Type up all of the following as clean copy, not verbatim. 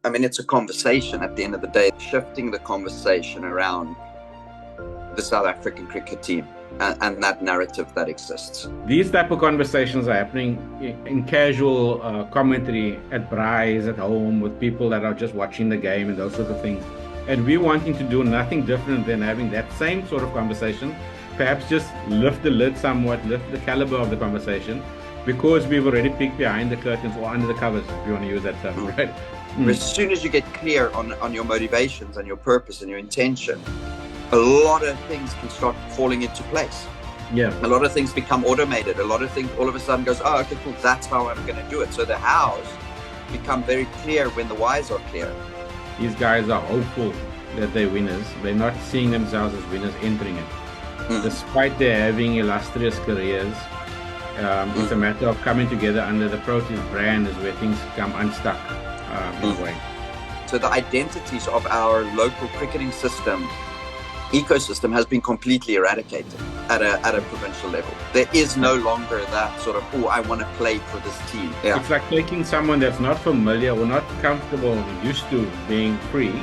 I mean, it's a conversation at the end of the day, shifting the conversation around the South African cricket team and that narrative that exists. These type of conversations are happening in casual commentary at braais at home with people that are just watching the game and those sort of things. And we're wanting to do nothing different than having that same sort of conversation, perhaps just lift the lid somewhat, lift the caliber of the conversation, because we've already peeked behind the curtains or under the covers, if you want to use that term, right? As soon as you get clear on your motivations and your purpose and your intention, a lot of things can start falling into place. Yeah. A lot of things become automated. A lot of things all of a sudden goes, oh, okay, cool, that's how I'm going to do it. So the hows become very clear when the whys are clear. These guys are hopeful that they're winners. They're not seeing themselves as winners entering it. Despite their having illustrious careers, it's a matter of coming together under the Proteas brand is where things come unstuck in a way. So the identities of our local cricketing ecosystem has been completely eradicated at a provincial level. There is no longer that sort of, oh, I want to play for this team. Yeah. It's like taking someone that's not familiar or not comfortable or used to being free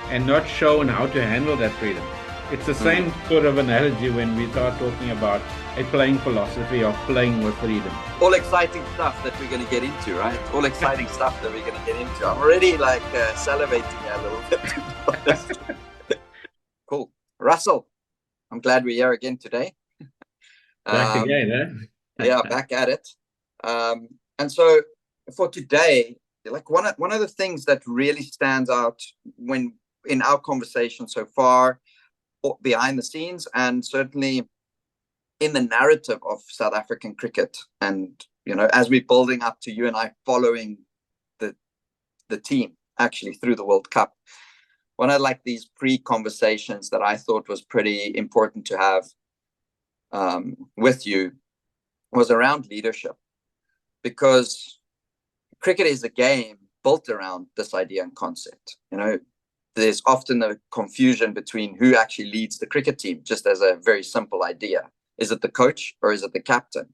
and not shown how to handle that freedom. It's the same sort of analogy when we start talking about a playing philosophy of playing with freedom. All exciting stuff that we're going to get into, right? All exciting stuff that we're going to get into. I'm already like salivating a little bit. Cool. Russell, I'm glad we're here again today. Back again, yeah, back at it. And so for today, like one of the things that really stands out when in our conversation so far, behind the scenes, and certainly in the narrative of South African cricket, and as we're building up to you and I following the team actually through the World Cup, one of like these pre-conversations that I thought was pretty important to have with you was around leadership, because cricket is a game built around this idea and concept. There's often a confusion between who actually leads the cricket team, just as a very simple idea. Is it the coach or is it the captain?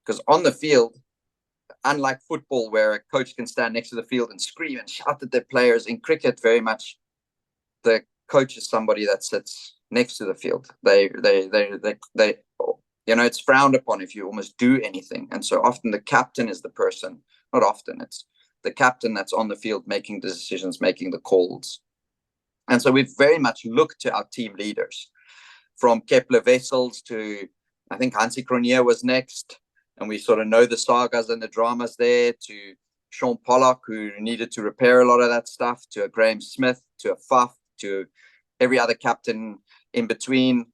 Because on the field, unlike football where a coach can stand next to the field and scream and shout at their players, in cricket, very much the coach is somebody that sits next to the field. It's frowned upon if you almost do anything. And so often the captain is the person, not often, it's the captain that's on the field making the decisions, making the calls. And so we've very much looked to our team leaders, from Kepler Wessels to, I think Hansie Cronje was next. And we sort of know the sagas and the dramas there, to Sean Pollock, who needed to repair a lot of that stuff, to a Graham Smith, to a Faf, to every other captain in between.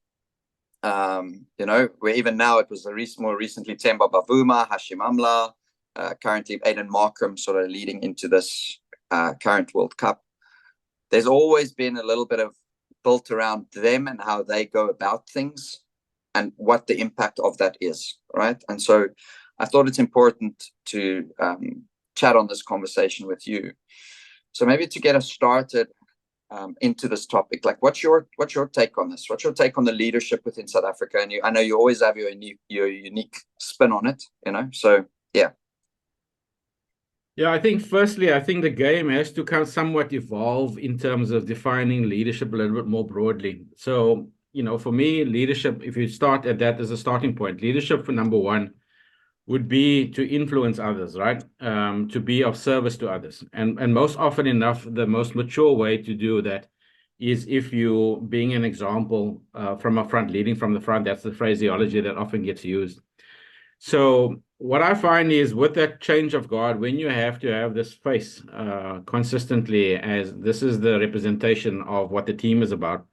Where even now it was more recently Themba Bavuma, Hashim Amla, currently Aiden Markham sort of leading into this current World Cup. There's always been a little bit of built around them and how they go about things and what the impact of that is, right? And so I thought it's important to chat on this conversation with you. So maybe to get us started into this topic, like what's your take on this? What's your take on the leadership within South Africa? And I know you always have your unique spin on it, so yeah. Yeah, I think the game has to somewhat evolve in terms of defining leadership a little bit more broadly. So, for me, leadership, if you start at that as a starting point, leadership for number one would be to influence others, right? To be of service to others. And most often enough, the most mature way to do that is if you being an example from up front, leading from the front. That's the phraseology that often gets used. So what I find is with that change of guard, when you have to have this face consistently as this is the representation of what the team is about,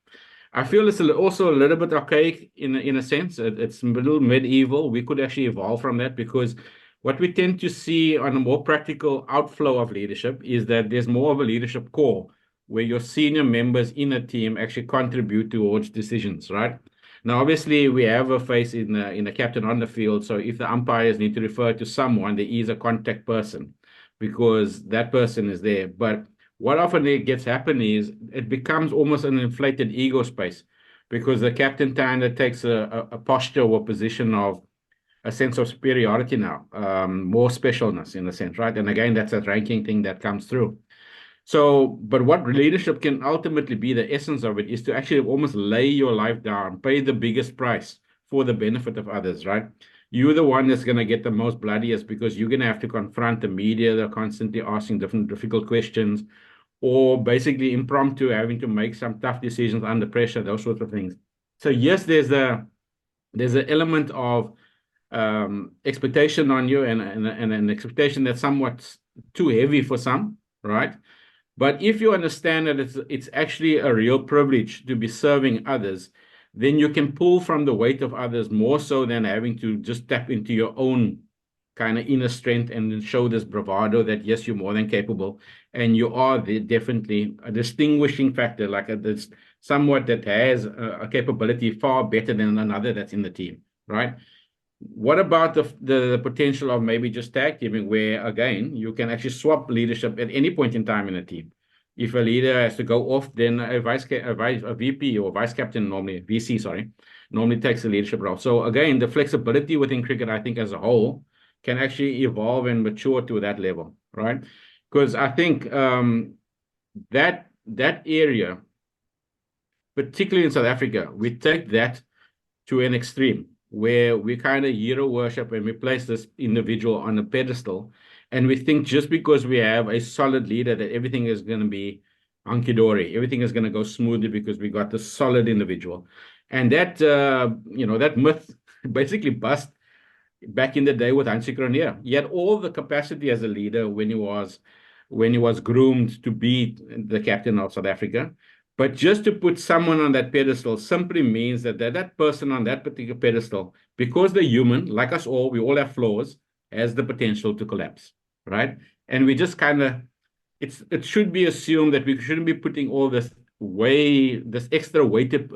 I feel it's also a little bit archaic in a sense. It's a little medieval. We could actually evolve from that, because what we tend to see on a more practical outflow of leadership is that there's more of a leadership core where your senior members in a team actually contribute towards decisions, right? Now, obviously, we have a face in the captain on the field. So if the umpires need to refer to someone, there is a contact person because that person is there. But what often gets happen is it becomes almost an inflated ego space, because the captain kind of takes a posture or position of a sense of superiority now, more specialness in a sense, right? And again, that's a ranking thing that comes through. So, but what leadership can ultimately be, the essence of it, is to actually almost lay your life down, pay the biggest price for the benefit of others, right? You're the one that's going to get the most bloodiest because you're going to have to confront the media. They're constantly asking different difficult questions, or basically impromptu having to make some tough decisions under pressure, those sorts of things. So yes, there's an element of expectation on you, and an expectation that's somewhat too heavy for some, right? But if you understand that it's actually a real privilege to be serving others, then you can pull from the weight of others more so than having to just tap into your own kind of inner strength and show this bravado that yes, you're more than capable, and you are definitely a distinguishing factor, like this somewhat that has a capability far better than another that's in the team, right? What about the potential of maybe just tag teaming, where again you can actually swap leadership at any point in time in a team? If a leader has to go off, then a VP or vice captain, normally VC, sorry, normally takes the leadership role. So again, the flexibility within cricket, I think, as a whole, can actually evolve and mature to that level, right? Because I think that area, particularly in South Africa, we take that to an extreme where we kind of hero worship and we place this individual on a pedestal. And we think just because we have a solid leader that everything is going to be hunky-dory, everything is going to go smoothly because we got this solid individual. And that, that myth basically bust back in the day with Hansi Cronje. He had all the capacity as a leader when he was groomed to be the captain of South Africa. But just to put someone on that pedestal simply means that person on that particular pedestal, because they're human, like us all, we all have flaws, has the potential to collapse, right? And we just kind of, it should be assumed that we shouldn't be putting all this extra weighted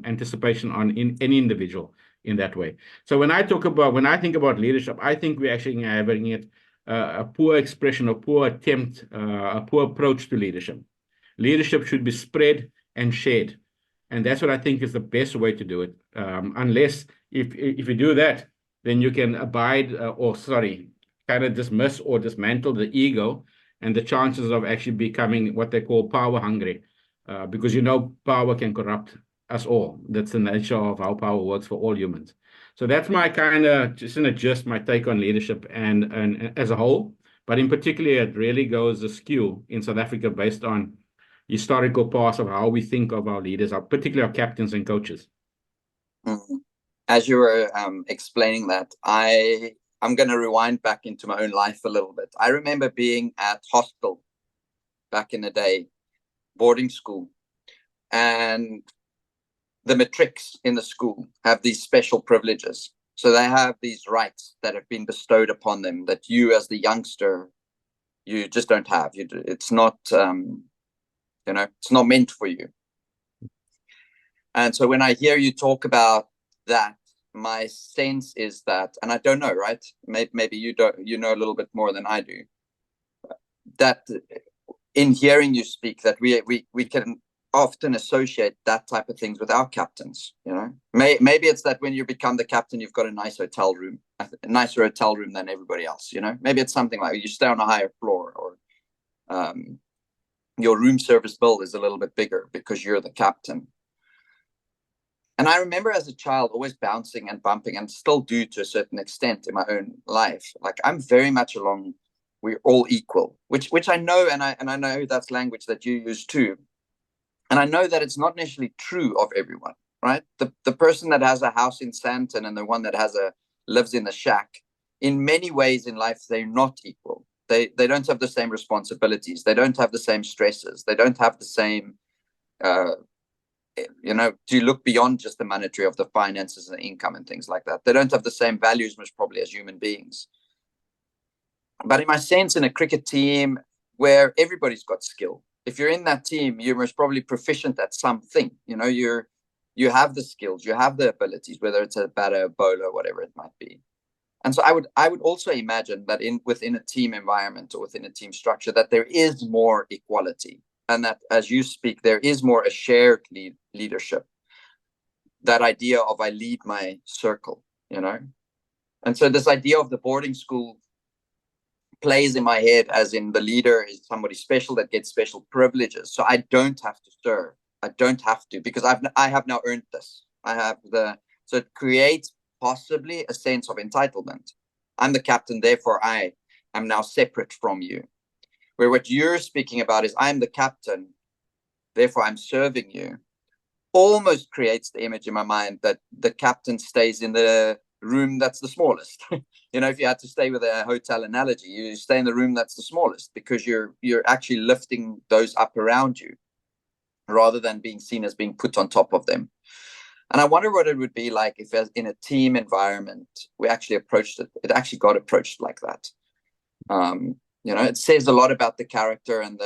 anticipation on in any individual in that way. So when I think about leadership, I think we're actually having it a poor expression, a poor attempt, a poor approach to leadership. Leadership should be spread and shared. And that's what I think is the best way to do it. Unless if you do that, then you can kind of dismiss or dismantle the ego and the chances of actually becoming what they call power hungry. Because power can corrupt us all. That's the nature of how power works for all humans. So that's my kind of just my take on leadership and as a whole. But in particular, it really goes askew in South Africa based on historical past of how we think of our leaders, particularly our captains and coaches. As you were explaining that, I'm going to rewind back into my own life a little bit. I remember being at hostel back in the day, boarding school, and the matrics in the school have these special privileges. So they have these rights that have been bestowed upon them that you, as the youngster, you just don't have. It's not, it's not meant for you. And so when I hear you talk about that, my sense is that, and I don't know, right? Maybe you know a little bit more than I do. That in hearing you speak, that we can often associate that type of things with our captains. Maybe it's that when you become the captain, you've got a nicer hotel room than everybody else. Maybe it's something like you stay on a higher floor, or your room service bill is a little bit bigger because you're the captain. And I remember as a child always bouncing and bumping, and still do to a certain extent in my own life. Like, I'm very much along, we're all equal, which I know, and I know that's language that you use too. And I know that it's not necessarily true of everyone, right? The person that has a house in Sandton and the one that lives in the shack, in many ways in life, they're not equal. They don't have the same responsibilities. They don't have the same stresses. They don't have the same, to look beyond just the monetary of the finances and the income and things like that. They don't have the same values, most probably, as human beings. But in my sense, in a cricket team where everybody's got skill, if you're in that team, you're most probably proficient at something. You have the skills, you have the abilities, whether it's a batter, bowler, whatever it might be. And so I would also imagine that within a team environment or within a team structure, that there is more equality, and that as you speak, there is more a shared leadership. That idea of I lead my circle, And so this idea of the boarding school plays in my head as in the leader is somebody special that gets special privileges. So I don't have to serve. I don't have to, because I have now earned this. So it creates possibly a sense of entitlement. I'm the captain, therefore I am now separate from you. Where what you're speaking about is I'm the captain, therefore I'm serving you, almost creates the image in my mind that the captain stays in the room that's the smallest. If you had to stay with a hotel analogy, you stay in the room that's the smallest, because you're actually lifting those up around you rather than being seen as being put on top of them. And I wonder what it would be like if in a team environment we actually approached it actually got approached like that. It says a lot about the character and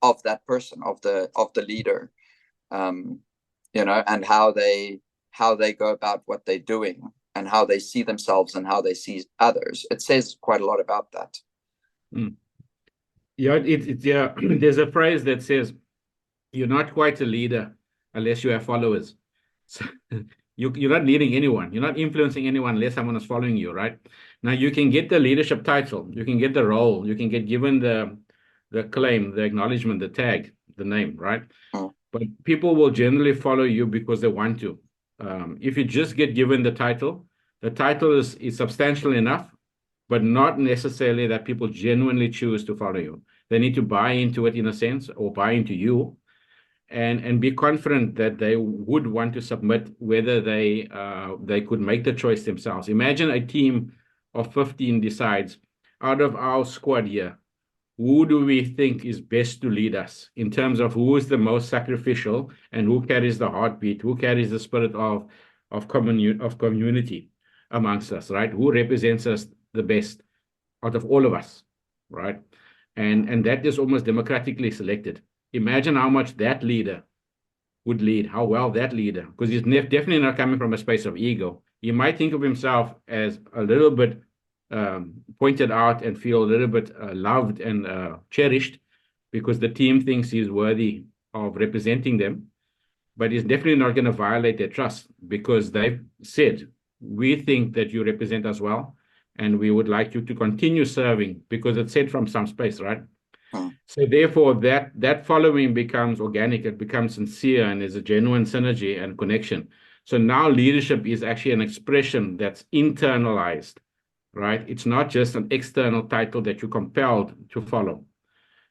of that person, of the leader, and how they go about what they're doing and how they see themselves and how they see others. It says quite a lot about that. Yeah, there's a phrase that says, you're not quite a leader unless you have followers. So you're not leading anyone. You're not influencing anyone unless someone is following you, right? Now, you can get the leadership title, you can get the role, you can get given the claim, the acknowledgement, the tag, the name, right? But people will generally follow you because they want to. If you just get given the title is substantial enough, but not necessarily that people genuinely choose to follow you. They need to buy into it in a sense, or buy into you, and be confident that they would want to submit, whether they could make the choice themselves. Imagine a team of 15 decides, out of our squad here, who do we think is best to lead us in terms of who is the most sacrificial and who carries the heartbeat, who carries the spirit of community amongst us, right? Who represents us the best out of all of us, right? And that is almost democratically selected. Imagine how much that leader would lead, how well that leader, because he's definitely not coming from a space of ego. He might think of himself as a little bit pointed out and feel a little bit loved and cherished, because the team thinks he's worthy of representing them, but he's definitely not going to violate their trust, because they've said, we think that you represent us well, and we would like you to continue serving, because it's said from some space, right? So therefore, that following becomes organic, it becomes sincere, and there's a genuine synergy and connection. So now leadership is actually an expression that's internalized, right? It's not just an external title that you're compelled to follow.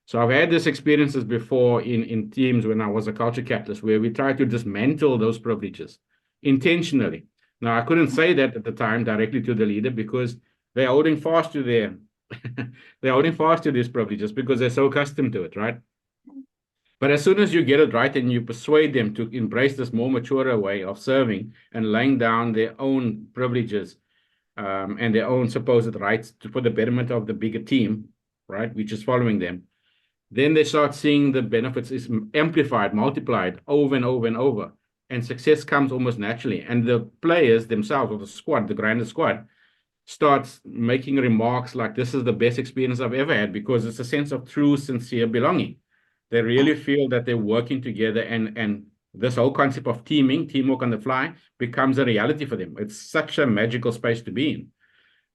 So I've had these experiences before in teams when I was a culture catalyst, where we tried to dismantle those privileges intentionally. Now, I couldn't say that at the time directly to the leader, because they're holding fast to these privileges because they're so accustomed to it, right? But as soon as you get it right and you persuade them to embrace this more mature way of serving and laying down their own privileges and their own supposed rights for the betterment of the bigger team, right, which is following them, then they start seeing the benefits is amplified, multiplied over and over and over, and success comes almost naturally. And the players themselves, or the squad, the grander squad, starts making remarks like, this is the best experience I've ever had, because it's a sense of true, sincere belonging. They really feel that they're working together, and this whole concept of teamwork on the fly, becomes a reality for them. It's such a magical space to be in.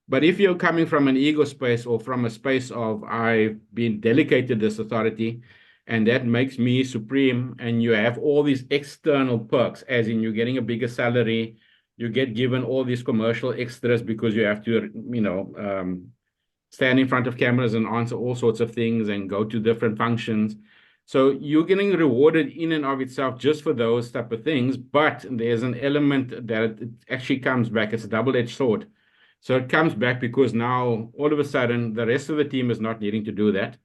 But if you're coming from an ego space, or from a space of, I've been delegated this authority, and that makes me supreme, and you have all these external perks, as in you're getting a bigger salary, you get given all these commercial extras because you have to, stand in front of cameras and answer all sorts of things and go to different functions. So you're getting rewarded in and of itself just for those type of things, but there's an element that it actually comes back. It's a double-edged sword. So it comes back because now all of a sudden the rest of the team is not needing to do that,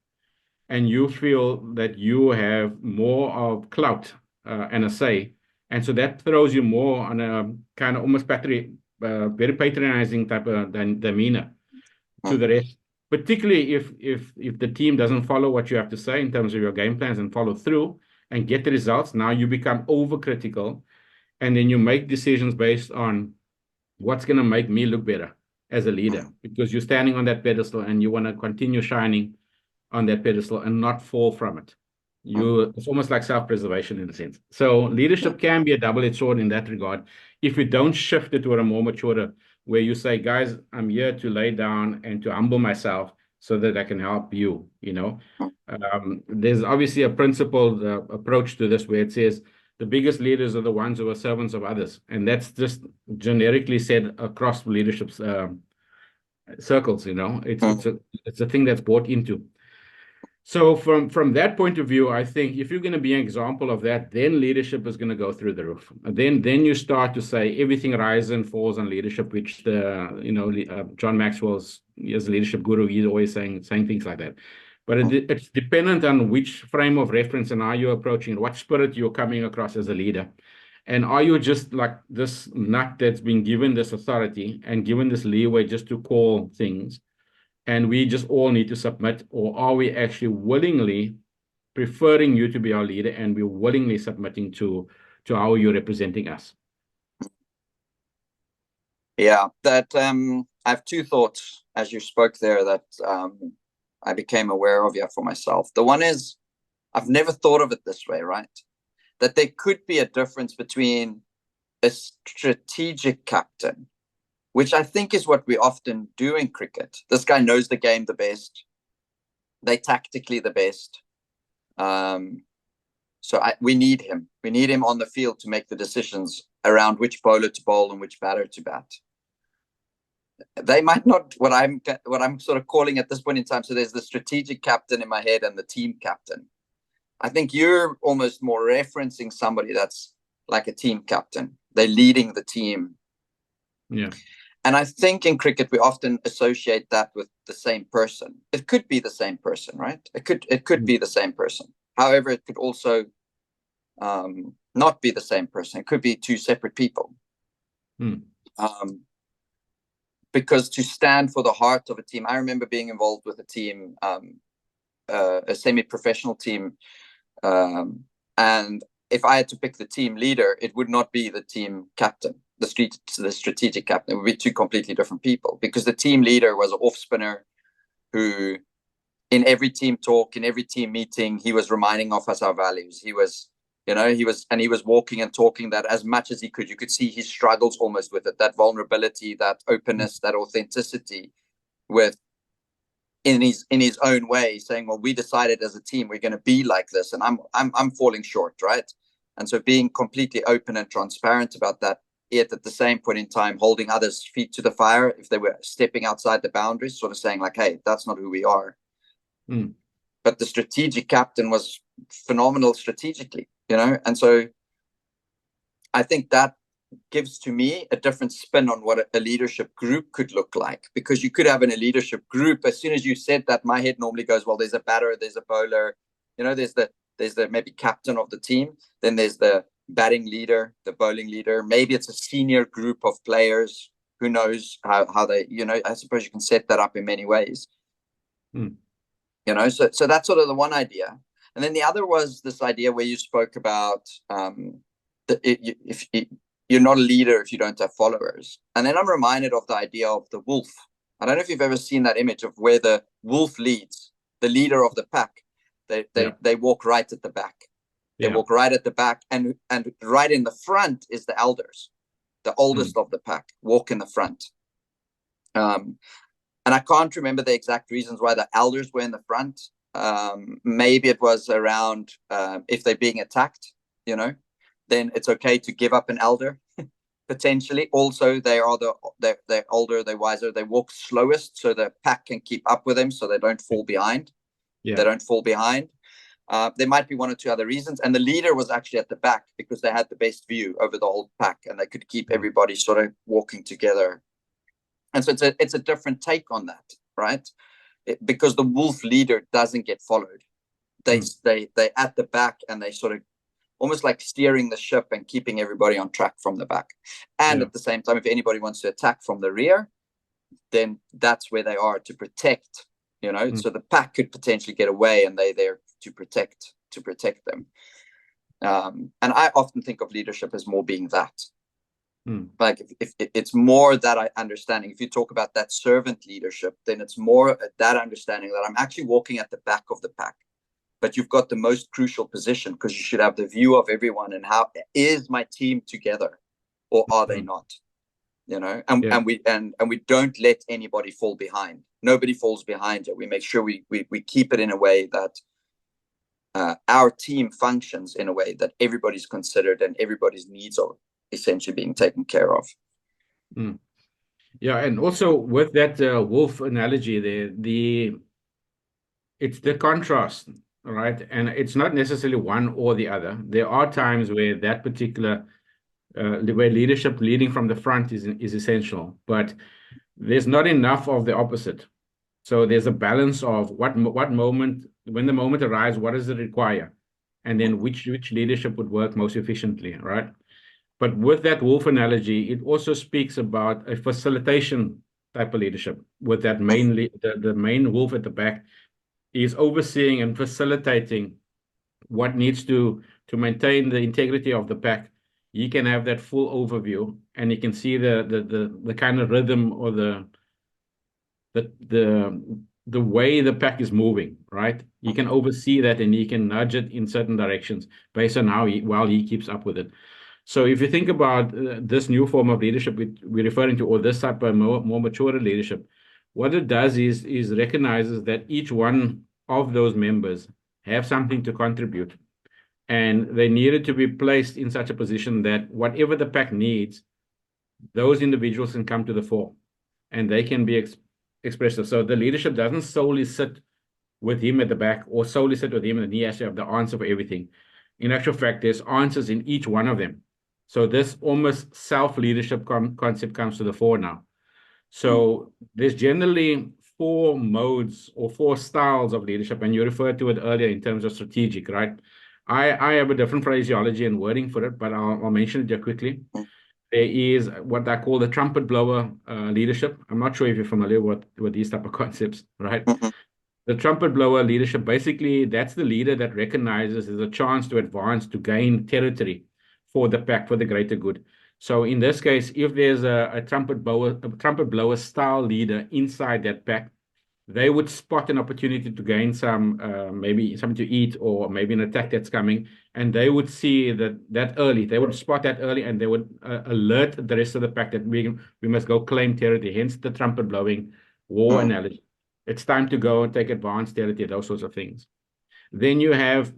and you feel that you have more of clout and a say. And so that throws you more on a kind of almost very patronizing type of demeanor to the rest, particularly if the team doesn't follow what you have to say in terms of your game plans and follow through and get the results. Now you become overcritical, and then you make decisions based on what's going to make me look better as a leader, because you're standing on that pedestal and you want to continue shining on that pedestal and not fall from it. It's almost like self-preservation in a sense. So leadership can be a double-edged sword in that regard, if you don't shift it to a more mature, where you say, guys, I'm here to lay down and to humble myself so that I can help you, you know. There's obviously a principled approach to this where it says the biggest leaders are the ones who are servants of others. And that's just generically said across leadership circles, you know. It's a thing that's bought into. So from that point of view, I think if you're going to be an example of that, then leadership is going to go through the roof. Then you start to say everything rises and falls on leadership, which John Maxwell's as a leadership guru, he's always saying things like that. But it's dependent on which frame of reference and how you're approaching, what spirit you're coming across as a leader. And are you just like this nut that's been given this authority and given this leeway just to call things, and we just all need to submit? Or are we actually willingly preferring you to be our leader and we're willingly submitting to how you're representing us? Yeah, that I have two thoughts as you spoke there that I became aware of for myself. The one is, I've never thought of it this way, right? That there could be a difference between a strategic captain, which I think is what we often do in cricket. This guy knows the game the best. They tactically the best. We need him. We need him on the field to make the decisions around which bowler to bowl and which batter to bat. They might not, what I'm sort of calling at this point in time. So there's the strategic captain in my head and the team captain. I think you're almost more referencing somebody that's like a team captain. They're leading the team. Yeah. And I think in cricket, we often associate that with the same person. It could be the same person, right? It could be the same person. However, it could also not be the same person. It could be two separate people. Because to stand for the heart of a team, I remember being involved with a team, a semi-professional team, and if I had to pick the team leader, it would not be the team captain, the strategic captain. It would be two completely different people, because the team leader was an off spinner who, in every team talk, in every team meeting, he was reminding of us our values. He was walking and talking that as much as he could. You could see his struggles almost with it, that vulnerability, that openness, that authenticity, with in his own way, saying, well, we decided as a team we're going to be like this, and I'm falling short, right? And so being completely open and transparent about that, yet at the same point in time holding others' feet to the fire if they were stepping outside the boundaries, sort of saying like, hey, that's not who we are. But the strategic captain was phenomenal strategically, you know. And so I think that gives to me a different spin on what a leadership group could look like, because you could have in a leadership group, as soon as you said that, my head normally goes, well, there's a batter, there's a bowler, you know, there's the maybe captain of the team, then there's the batting leader, the bowling leader, maybe it's a senior group of players, who knows how they, you know, I suppose you can set that up in many ways. You know, so that's sort of the one idea. And then the other was this idea where you spoke about you're not a leader if you don't have followers. And then I'm reminded of the idea of the wolf. I don't know if you've ever seen that image of where the wolf leads, the leader of the pack. They walk right at the back. They walk right at the back, and right in the front is the elders, the oldest of the pack, walk in the front. And I can't remember the exact reasons why the elders were in the front. Maybe it was around if they're being attacked, you know, then it's okay to give up an elder, potentially. Also, they're older, they're wiser, they walk slowest, so the pack can keep up with them, so they don't fall behind. They don't fall behind. There might be one or two other reasons. And the leader was actually at the back because they had the best view over the whole pack, and they could keep everybody sort of walking together. And so it's a different take on that, right? Because the wolf leader doesn't get followed. They at the back, and they sort of almost like steering the ship and keeping everybody on track from the back. And at the same time, if anybody wants to attack from the rear, then that's where they are to protect, you know. So the pack could potentially get away, and they're there to protect them. And I often think of leadership as more being that. Like if it's more that understanding. If you talk about that servant leadership, then it's more that understanding that I'm actually walking at the back of the pack, but you've got the most crucial position, because you should have the view of everyone, and how is my team together, or are they not, you know? And we don't let anybody fall behind. nobody falls behind you. We make sure we keep it in a way that our team functions in a way that everybody's considered and everybody's needs are essentially being taken care of. Mm. Yeah, and also with that wolf analogy there, it's the contrast, right? And it's not necessarily one or the other. There are times where that particular where leadership leading from the front is essential, but there's not enough of the opposite. So there's a balance of what moment, when the moment arrives, what does it require, and then which leadership would work most efficiently, right? But with that wolf analogy, it also speaks about a facilitation type of leadership. With that the main wolf at the back is overseeing and facilitating what needs to maintain the integrity of the pack. You can have that full overview, and you can see the kind of rhythm or the way the pack is moving, right? You can oversee that, and you can nudge it in certain directions based on while he keeps up with it. So if you think about this new form of leadership we're referring to, or this type of more mature leadership, what it does is recognizes that each one of those members have something to contribute, and they needed to be placed in such a position that whatever the pack needs, those individuals can come to the fore, and they can be expressive. So the leadership doesn't solely sit with him at the back or solely sit with him and he has to have the answer for everything. In actual fact, there's answers in each one of them. So this almost self-leadership concept comes to the fore now. So there's generally 4 modes or 4 styles of leadership, and you referred to it earlier in terms of strategic, right? I have a different phraseology and wording for it, but I'll mention it just quickly. There is what I call the trumpet blower leadership. I'm not sure if you're familiar with these type of concepts, right? The trumpet blower leadership, basically, that's the leader that recognizes there's a chance to advance, to gain territory for the pack, for the greater good. So in this case, if there's a trumpet blower style leader inside that pack, they would spot an opportunity to gain some, maybe something to eat, or maybe an attack that's coming, and they would see that early. They would spot that early, and they would alert the rest of the pack that we must go claim territory. Hence the trumpet blowing war analogy. It's time to go and take advanced territory, those sorts of things. Then you have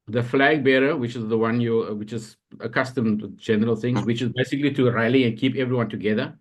the flag bearer, which is the one which is accustomed to general things, which is basically to rally and keep everyone together.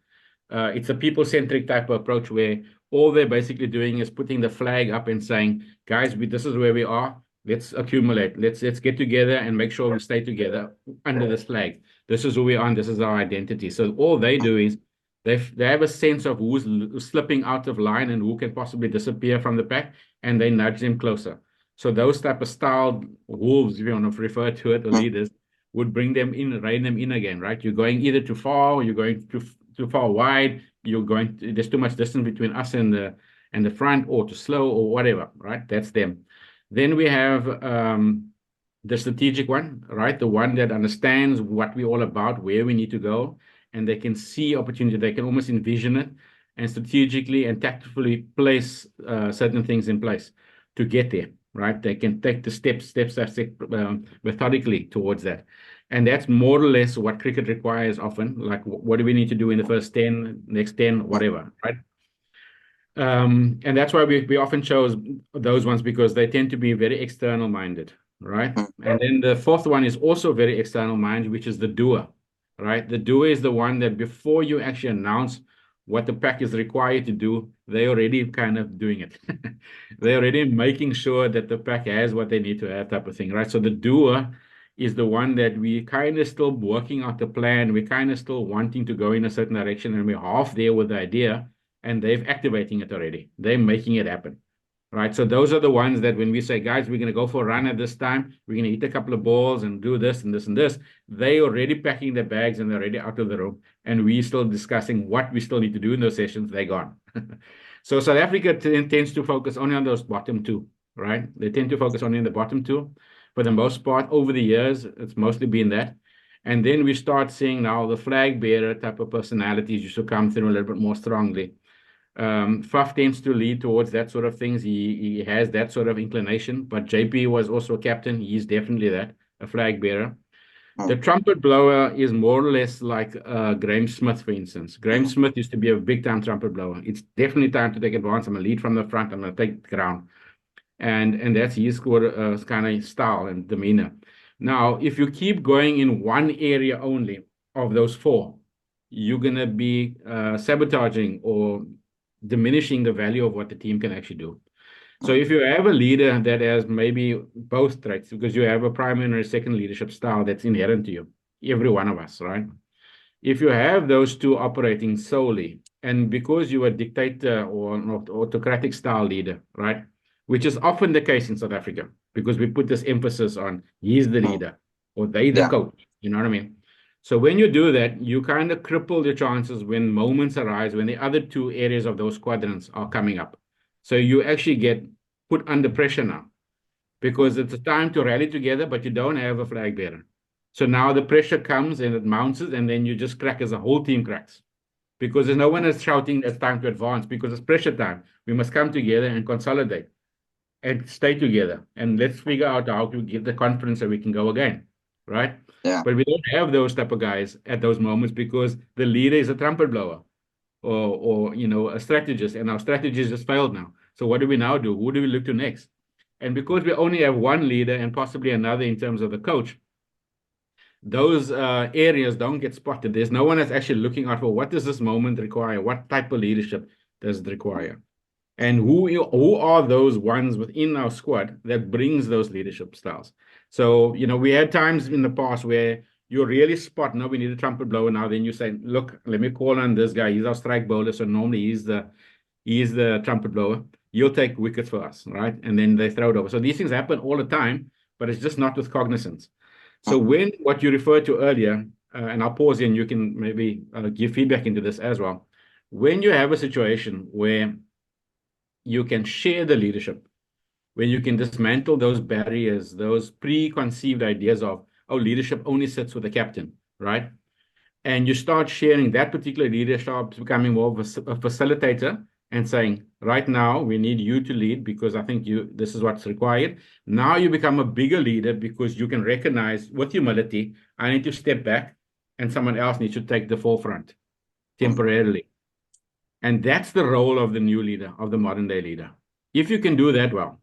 It's a people-centric type of approach where all they're basically doing is putting the flag up and saying, guys, this is where we are. Let's accumulate. Let's get together and make sure we stay together under this flag. This is who we are, and this is our identity. So all they do is they have a sense of who's slipping out of line and who can possibly disappear from the pack, and they nudge them closer. So those type of styled wolves, if you want to refer to it, the leaders, would bring them in, rein them in again, right? You're going either too far, or you're going too far wide. There's too much distance between us and the front, or too slow, or whatever, right? That's them. Then we have the strategic one, right? The one that understands what we're all about, where we need to go, and they can see opportunity. They can almost envision it and strategically and tactfully place certain things in place to get there, right? They can take the steps methodically towards that. And that's more or less what cricket requires often. Like, what do we need to do in the first 10, next 10, whatever, right? And that's why we often chose those ones, because they tend to be very external minded, right? And then the fourth one is also very external minded, which is the doer, right? The doer is the one that before you actually announce what the pack is required to do, they're already kind of doing it. They're already making sure that the pack has what they need to have, type of thing, right? So the doer is the one that we kind of still working out the plan. We're kind of still wanting to go in a certain direction, and we're half there with the idea, and they're activating it already. They're making it happen, right? So those are the ones that when we say, guys, we're going to go for a run at this time, we're going to eat a couple of balls and do this and this and this, they already packing their bags and they're already out of the room, and we're still discussing what we still need to do in those sessions. They're gone. So South Africa tends to focus only on those bottom 2, right? They tend to focus only on the bottom 2. For the most part, over the years, it's mostly been that. And then we start seeing now the flag bearer type of personalities used to come through a little bit more strongly. Faf tends to lead towards that sort of things. He has that sort of inclination, but JP was also a captain. He's definitely that, a flag bearer. The trumpet blower is more or less like Graham Smith, for instance. Graham Smith used to be a big-time trumpet blower. It's definitely time to take advance. I'm going to lead from the front. I'm going to take the ground. And that's his kind of style and demeanor. Now, if you keep going in one area only of those four, you're going to be sabotaging or diminishing the value of what the team can actually do. So if you have a leader that has maybe both traits, because you have a primary and a second leadership style that's inherent to you, every one of us, right? If you have those two operating solely, and because you're a dictator or an autocratic style leader, right? Which is often the case in South Africa, because we put this emphasis on he's the leader or they the coach, you know what I mean? So when you do that, you kind of cripple your chances when moments arise, when the other two areas of those quadrants are coming up. So you actually get put under pressure now because it's a time to rally together, but you don't have a flag bearer. So now the pressure comes and it mounts, and then you just crack as a whole team cracks because there's no one is shouting it's time to advance because it's pressure time. We must come together and consolidate and stay together. And let's figure out how to get the confidence that we can go again, right? Yeah. But we don't have those type of guys at those moments because the leader is a trumpet blower or a strategist, and our strategist just failed now. So what do we now do? Who do we look to next? And because we only have one leader and possibly another in terms of the coach, those areas don't get spotted. There's no one that's actually looking out for what does this moment require? What type of leadership does it require? And who are those ones within our squad that brings those leadership styles? So, we had times in the past where you really spot, no, we need a trumpet blower now. Then you say, look, let me call on this guy. He's our strike bowler. So normally he's the trumpet blower. You'll take wickets for us, right? And then they throw it over. So these things happen all the time, but it's just not with cognizance. So when what you referred to earlier, and I'll pause here and you can maybe give feedback into this as well. When you have a situation where you can share the leadership, when you can dismantle those barriers, those preconceived ideas of, oh, leadership only sits with the captain, right? And you start sharing that particular leadership, becoming more of a facilitator and saying, right now, we need you to lead because I think this is what's required. Now you become a bigger leader because you can recognize with humility, I need to step back and someone else needs to take the forefront temporarily. And that's the role of the new leader, of the modern day leader. If you can do that well,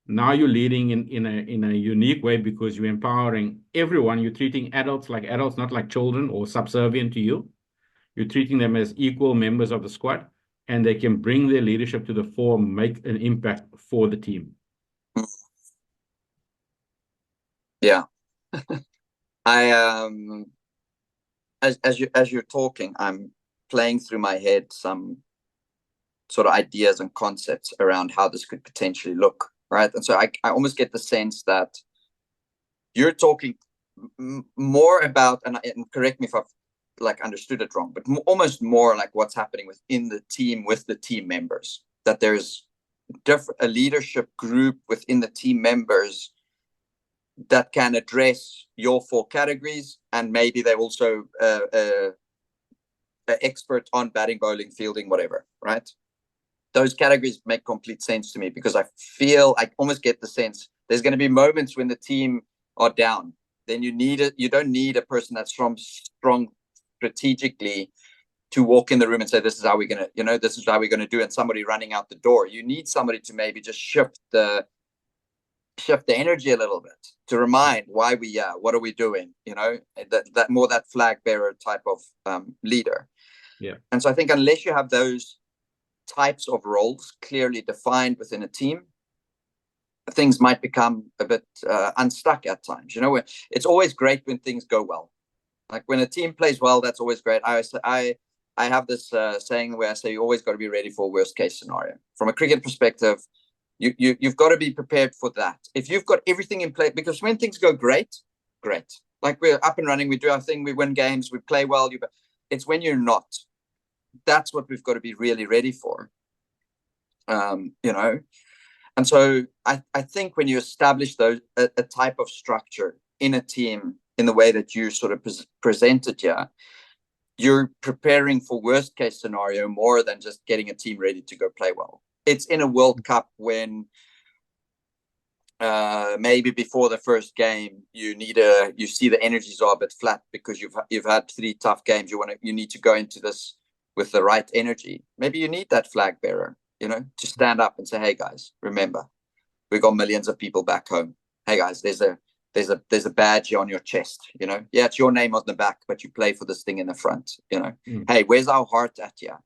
now you're leading in a unique way because you're empowering everyone. You're treating adults like adults, not like children or subservient to you. You're treating them as equal members of the squad, and they can bring their leadership to the fore, make an impact for the team. Yeah. As you're talking, I'm playing through my head some sort of ideas and concepts around how this could potentially look, right? And so I almost get the sense that you're talking more about, and correct me if I've understood it wrong, but almost more like what's happening within the team with the team members, that there's a leadership group within the team members that can address your four categories, and maybe they're also an expert on batting, bowling, fielding, whatever, right? Those categories make complete sense to me because I almost get the sense there's going to be moments when the team are down. Then you don't need a person that's strong strategically to walk in the room and say, this is how we're going to, this is how we're going to do it, and somebody running out the door. You need somebody to maybe just shift the energy a little bit to remind why what are we doing, that more that flag bearer type of leader. Yeah. And so I think unless you have those types of roles clearly defined within a team, things might become a bit unstuck at times. It's always great when things go well. Like when a team plays well, that's always great. I have this saying where I say you always got to be ready for a worst case scenario. From a cricket perspective, you've got to be prepared for that. If you've got everything in place, because when things go great, like we're up and running, we do our thing, we win games, we play well. It's when you're not. That's what we've got to be really ready for. And so I think when you establish a type of structure in a team in the way that you sort of presented here, you're preparing for worst case scenario more than just getting a team ready to go play well. It's in a World Cup when maybe before the first game, you see the energies are a bit flat because you've had 3 tough games. You need to go into this with the right energy. Maybe you need that flag bearer, to stand up and say, "Hey guys, remember, we've got millions of people back home. Hey guys, there's a badge on your chest. Yeah, it's your name on the back, but you play for this thing in the front. Hey, where's our heart at? Yeah,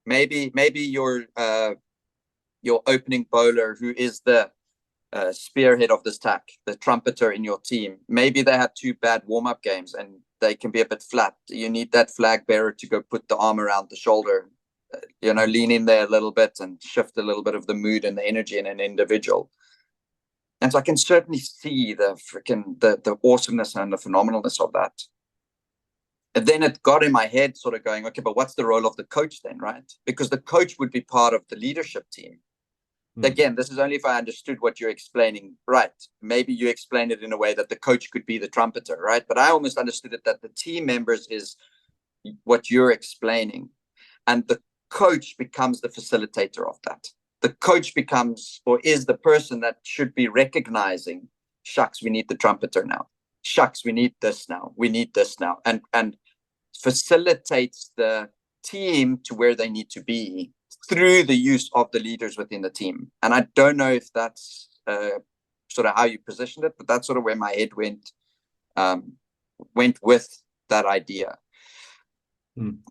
maybe your opening bowler, who is the spearhead of this tack, the trumpeter in your team, maybe they had 2 bad warm-up games and they can be a bit flat. You need that flag bearer to go put the arm around the shoulder, lean in there a little bit and shift a little bit of the mood and the energy in an individual. And so I can certainly see the awesomeness and the phenomenalness of that. And then it got in my head sort of going, okay, but what's the role of the coach then, right? Because the coach would be part of the leadership team. Again, this is only if I understood what you're explaining right. Maybe you explained it in a way that the coach could be the trumpeter, right? But I almost understood it that the team members is what you're explaining. And the coach becomes the facilitator of that. The coach becomes, or is, the person that should be recognizing, shucks, we need the trumpeter now. Shucks, we need this now. We need this now. And facilitates the team to where they need to be through the use of the leaders within the team. And I don't know if that's sort of how you positioned it, but that's sort of where my head went with that idea.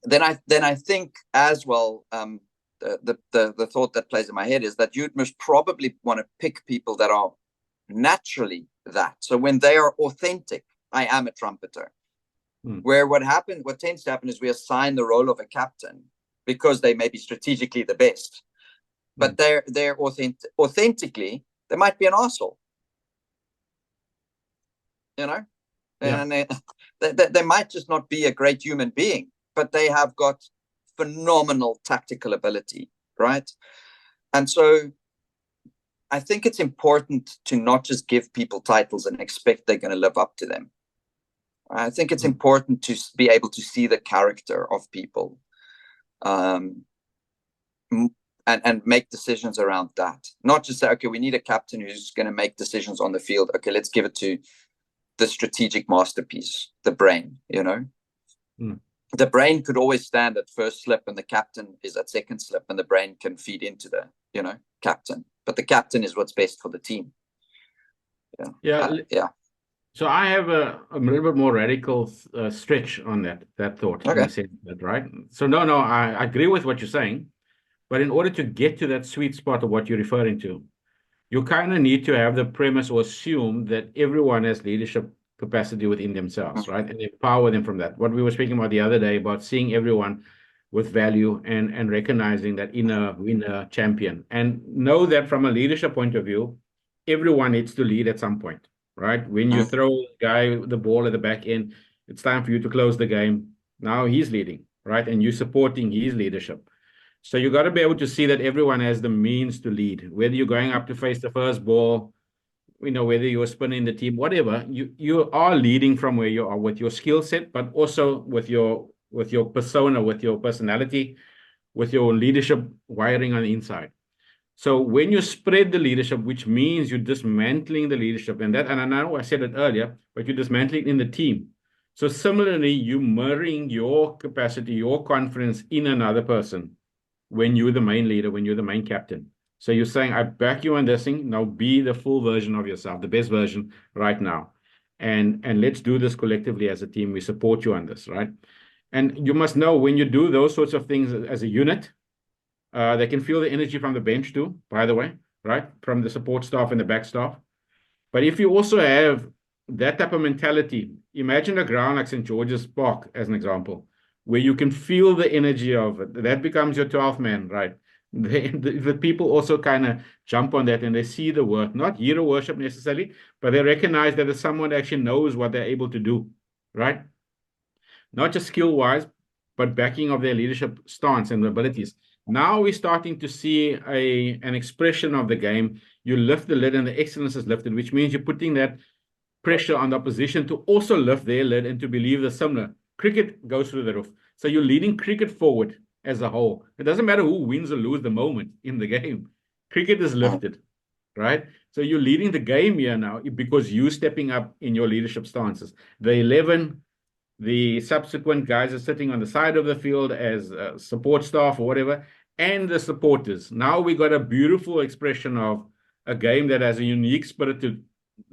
Then I think as well, the thought that plays in my head is that you'd most probably want to pick people that are naturally that. So when they are authentic, I am a trumpeter. Where what tends to happen is we assign the role of a captain because they may be strategically the best, but they're authentically, they might be an arsehole, and they might just not be a great human being, but they have got phenomenal tactical ability, right? And so I think it's important to not just give people titles and expect they're going to live up to them. I think it's important to be able to see the character of people, and make decisions around that. Not just say, okay, we need a captain who's going to make decisions on the field. Okay, let's give it to the strategic masterpiece, the brain, The brain could always stand at first slip and the captain is at second slip, and the brain can feed into the, captain. But the captain is what's best for the team. Yeah. So I have a little bit more radical stretch on that thought. Okay. In the sense that, right? So no, I agree with what you're saying, but in order to get to that sweet spot of what you're referring to, you kind of need to have the premise or assume that everyone has leadership capacity within themselves, right? And empower them from that. What we were speaking about the other day about seeing everyone with value and recognizing that inner winner champion, and know that from a leadership point of view, everyone needs to lead at some point. Right? When you throw a guy the ball at the back end, it's time for you to close the game. Now he's leading, right? And you're supporting his leadership. So you got to be able to see that everyone has the means to lead, whether you're going up to face the first ball, whether you're spinning the team, whatever, you are leading from where you are with your skill set, but also with your persona, with your personality, with your leadership wiring on the inside. So when you spread the leadership, which means you're dismantling the leadership, and I know I said it earlier, but you're dismantling in the team. So similarly, you mirroring your capacity, your confidence in another person when you're the main leader, when you're the main captain. So you're saying, I back you on this thing. Now be the full version of yourself, the best version right now. And let's do this collectively as a team. We support you on this, right? And you must know when you do those sorts of things as a unit, they can feel the energy from the bench too, by the way, right? From the support staff and the back staff. But if you also have that type of mentality, imagine a ground like St. George's Park, as an example, where you can feel the energy of it. That becomes your 12th man, right? The people also kind of jump on that and they see the work, not hero worship necessarily, but they recognize that there's someone that actually knows what they're able to do, right? Not just skill-wise, but backing of their leadership stance and abilities. Now we're starting to see an expression of the game. You lift the lid and the excellence is lifted, which means you're putting that pressure on the opposition to also lift their lid and to believe the similar. Cricket goes through the roof. So you're leading cricket forward as a whole. It doesn't matter who wins or loses the moment in the game. Cricket is lifted, right? So you're leading the game here now because you're stepping up in your leadership stances. The 11, the subsequent guys are sitting on the side of the field as support staff or whatever, and the supporters. Now we got a beautiful expression of a game that has a unique spirited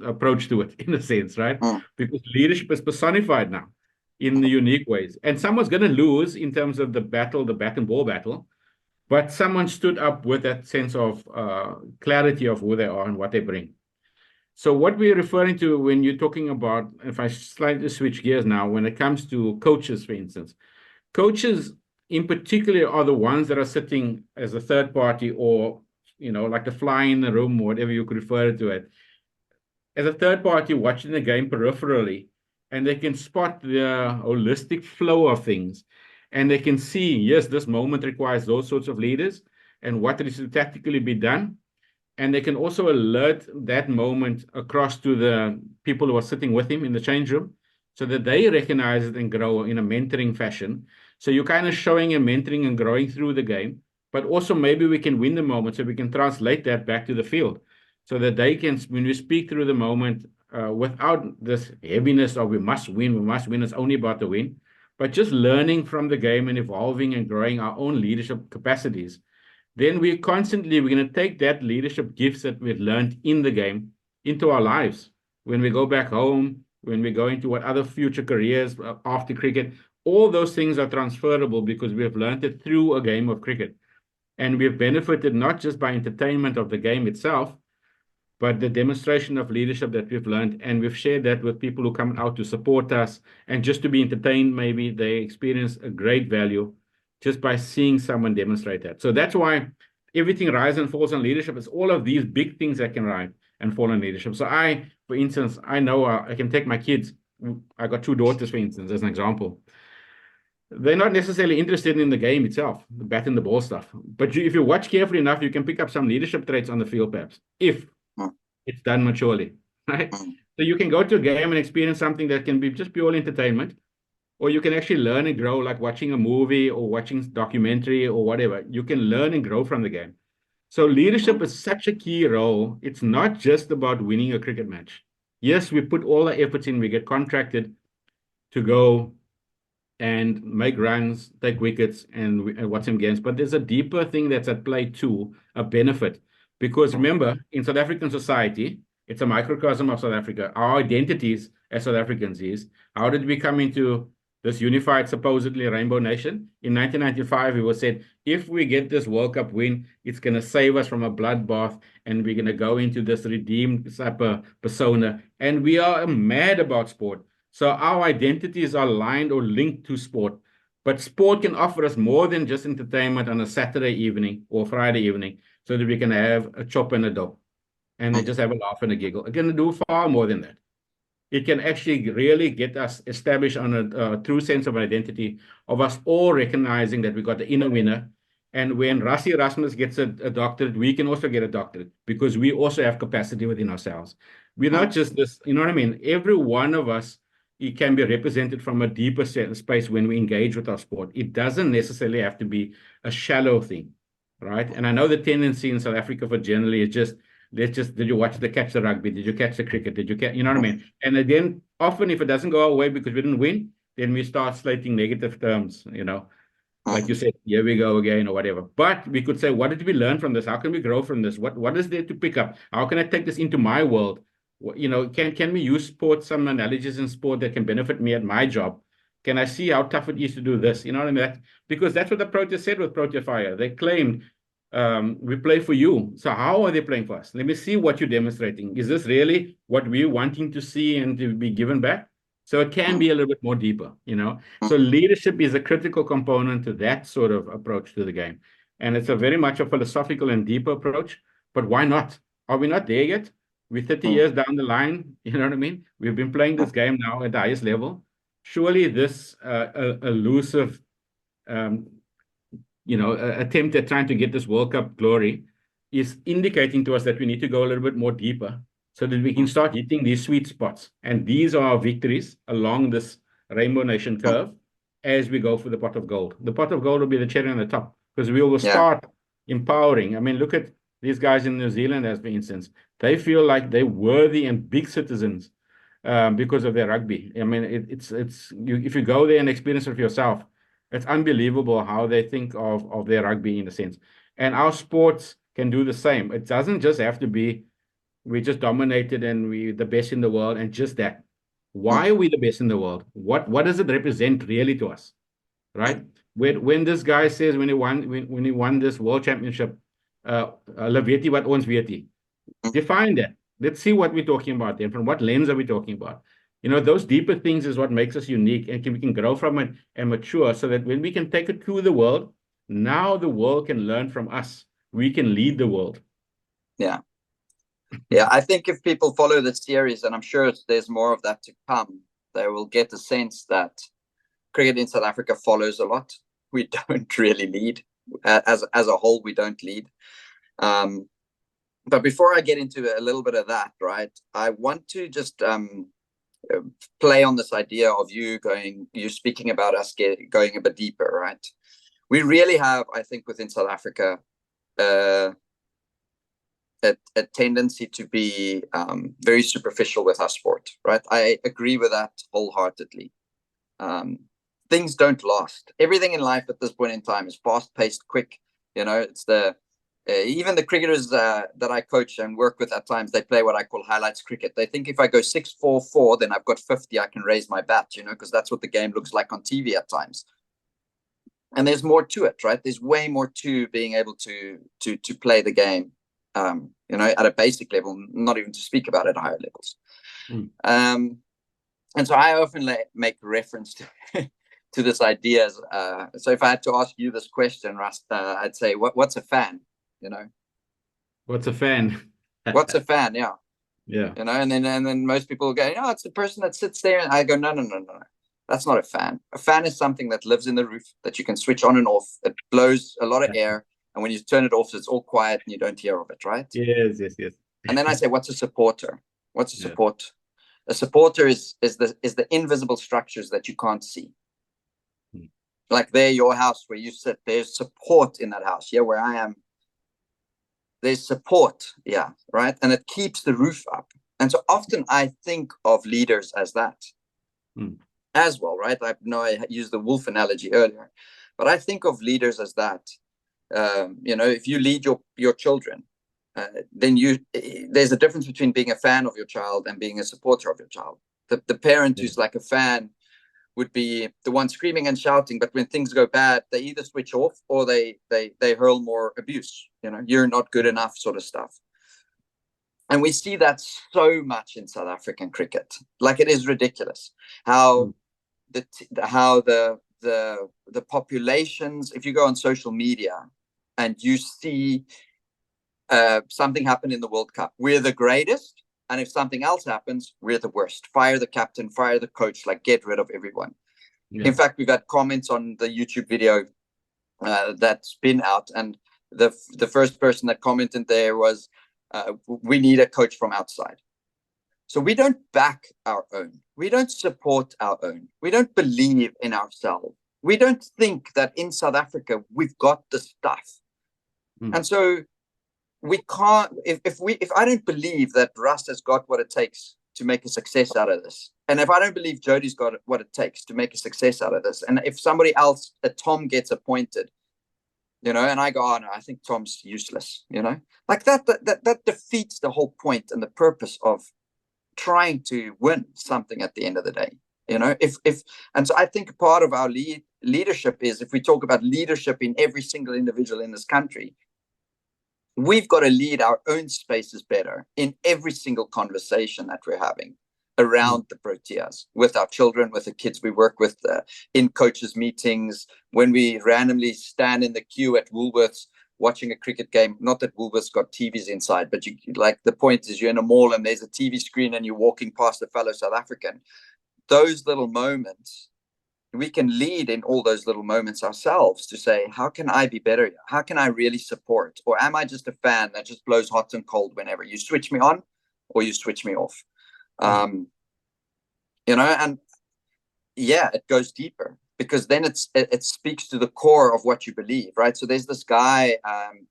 approach to it, in a sense, right? Because leadership is personified now in the unique ways. And someone's going to lose in terms of the battle, the bat and ball battle, but someone stood up with that sense of clarity of who they are and what they bring. So what we're referring to when you're talking about, if I slightly switch gears now, when it comes to coaches, for instance, coaches in particular are the ones that are sitting as a third party or, like the fly in the room, whatever you could refer to it, as a third party watching the game peripherally, and they can spot the holistic flow of things. And they can see, yes, this moment requires those sorts of leaders and what is to tactically be done. And they can also alert that moment across to the people who are sitting with him in the change room so that they recognize it and grow in a mentoring fashion. So you're kind of showing and mentoring and growing through the game, but also maybe we can win the moment so we can translate that back to the field so that they can, when we speak through the moment, without this heaviness of we must win, it's only about the win, but just learning from the game and evolving and growing our own leadership capacities. Then we're going to take that leadership gifts that we've learned in the game into our lives. When we go back home, when we go into what other future careers after cricket, all those things are transferable because we have learned it through a game of cricket. And we've benefited not just by entertainment of the game itself, but the demonstration of leadership that we've learned. And we've shared that with people who come out to support us. And just to be entertained, maybe they experience a great value just by seeing someone demonstrate that. So that's why everything rises and falls on leadership. It's all of these big things that can rise and fall on leadership. So for instance, I know I can take my kids. I got 2 daughters, for instance, as an example. They're not necessarily interested in the game itself, the bat and the ball stuff. But if you watch carefully enough, you can pick up some leadership traits on the field, perhaps, if it's done maturely, right? So you can go to a game and experience something that can be just pure entertainment, or you can actually learn and grow, like watching a movie or watching a documentary or whatever. You can learn and grow from the game. So leadership is such a key role. It's not just about winning a cricket match. Yes, we put all the efforts in. We get contracted to go and make runs, take wickets, and watch some games. But there's a deeper thing that's at play too, a benefit. Because remember, in South African society, it's a microcosm of South Africa. Our identities as South Africans is, how did we come into this unified, supposedly rainbow nation? In 1995, it was said, if we get this World Cup win, it's going to save us from a bloodbath, and we're going to go into this redeemed persona. And we are mad about sport. So our identities are aligned or linked to sport. But sport can offer us more than just entertainment on a Saturday evening or Friday evening, so that we can have a chop and a dop and then just have a laugh and a giggle. It can do far more than that. It can actually really get us established on a true sense of identity, of us all recognizing that we got the inner winner. And when Rassie Erasmus gets a doctorate, we can also get a doctorate because we also have capacity within ourselves. We're not just this, you know what I mean? Every one of us, it can be represented from a deeper space when we engage with our sport. It doesn't necessarily have to be a shallow thing, right? And I know the tendency in South Africa for generally is just, did you catch the rugby? Did you catch the cricket? Did you catch, you know what I mean? And then often if it doesn't go our way because we didn't win, then we start slating negative terms, like you said, here we go again or whatever. But we could say, what did we learn from this? How can we grow from this? What is there to pick up? How can I take this into my world? Can we use sport, some analogies in sport that can benefit me at my job? Can I see how tough it is to do this? You know what I mean? Because that's what the Proteas said with Protea Fire. They claimed, we play for you. So how are they playing for us? Let me see what you're demonstrating. Is this really what we're wanting to see and to be given back? So it can be a little bit more deeper, So leadership is a critical component to that sort of approach to the game. And it's a very much a philosophical and deeper approach. But why not? Are we not there yet? We're 30 years down the line, you know what I mean? We've been playing this game now at the highest level. Surely this elusive, attempt at trying to get this World Cup glory is indicating to us that we need to go a little bit more deeper so that we can start hitting these sweet spots. And these are our victories along this Rainbow Nation curve as we go for the pot of gold. The pot of gold will be the cherry on the top because we will start empowering. I mean, look at these guys in New Zealand, as for instance, they feel like they're worthy and big citizens because of their rugby. I mean, if you go there and experience it for yourself, it's unbelievable how they think of their rugby in a sense. And our sports can do the same. It doesn't just have to be we just dominated and we the best in the world and just that. Why are we the best in the world? What does it represent really to us? Right? When this guy says when he won this world championship, hulle weet nie wat ons weet nie. Define that. Let's see what we're talking about then. From what lens are we talking about? You know, those deeper things is what makes us unique, and we can grow from it and mature so that when we can take it to the world, now the world can learn from us. We can lead the world. Yeah. Yeah, I think if people follow the series, and I'm sure there's more of that to come, they will get the sense that cricket in South Africa follows a lot. We don't really lead. As a whole, we don't lead. But before I get into a little bit of that, right, I want to just play on this idea of you speaking about us going a bit deeper, right? We really have, I think, within South Africa, a tendency to be very superficial with our sport, right? I agree with that wholeheartedly. Things don't last. Everything in life at this point in time is fast-paced, quick. You know, it's even the cricketers that I coach and work with at times, they play what I call highlights cricket. They think if I go 6-4-4, then I've got 50, I can raise my bat, you know, because that's what the game looks like on TV at times. And there's more to it, right? There's way more to being able to play the game, you know, at a basic level, not even to speak about at higher levels. And so I often make reference to this idea. So if I had to ask you this question, Russ, I'd say, what's a fan? You know, what's a fan? What's a fan? Yeah. Yeah. You know, and then most people go, oh, it's the person that sits there. And I go, no. That's not a fan. A fan is something that lives in the roof that you can switch on and off. It blows a lot of air. And when you turn it off, it's all quiet and you don't hear of it, right? Yes. And then I say, what's a supporter? What's a support? A supporter is the invisible structures that you can't see. Like there, your house where you sit, there's support in that house. Yeah, where I am, there's support. Yeah, right. And it keeps the roof up. And so often I think of leaders as that as well, right? I know I used the wolf analogy earlier, but I think of leaders as that. You know, if you lead your children, then there's a difference between being a fan of your child and being a supporter of your child. The parent who's like a fan would be the one screaming and shouting, but when things go bad, they either switch off or they hurl more abuse. You know, you're not good enough, sort of stuff. And we see that so much in South African cricket. Like, it is ridiculous how the populations, if you go on social media and you see something happen in the World Cup, we're the greatest. And if something else happens, we're the worst. Fire the captain, fire the coach, like get rid of everyone. Yeah. In fact, we've had comments on the YouTube video that's been out. And the first person that commented there was, we need a coach from outside. So we don't back our own. We don't support our own. We don't believe in ourselves. We don't think that in South Africa, we've got the stuff. And so we can't, if I don't believe that Russ has got what it takes to make a success out of this, and if I don't believe Jody's got what it takes to make a success out of this, and if somebody else, a Tom, gets appointed, you know, and I go, oh no, I think Tom's useless, you know, like that defeats the whole point and the purpose of trying to win something at the end of the day, you know. And so I think part of our leadership is, if we talk about leadership in every single individual in this country, we've got to lead our own spaces better in every single conversation that we're having around the Proteas, with our children, with the kids we work with, in coaches' meetings, when we randomly stand in the queue at Woolworths watching a cricket game. Not that Woolworths got TVs inside, but the point is, you're in a mall and there's a TV screen and you're walking past a fellow South African. Those little moments, we can lead in all those little moments ourselves to say, how can I be better? How can I really support? Or am I just a fan that just blows hot and cold whenever you switch me on or you switch me off? You know, and yeah, it goes deeper. because then it speaks to the core of what you believe, right? So there's this guy,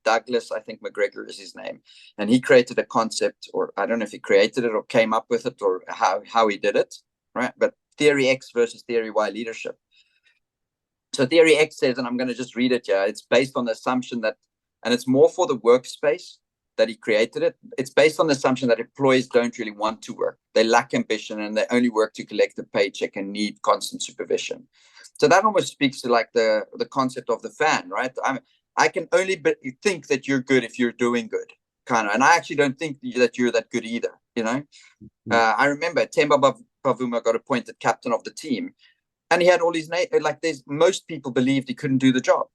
Douglas, I think McGregor is his name, and he created a concept, or I don't know if he created it or came up with it or how he did it, right? But theory X versus theory Y leadership. So theory X says, and I'm going to just read it here, it's based on the assumption that, and it's more for the workspace that he created it. It's based on the assumption that employees don't really want to work. They lack ambition and they only work to collect a paycheck and need constant supervision. So that almost speaks to like the concept of the fan, right? I can only think that you're good if you're doing good, kind of. And I actually don't think that you're that good either, you know? I remember Temba Bavuma got appointed captain of the team, and he had all his most people believed he couldn't do the job.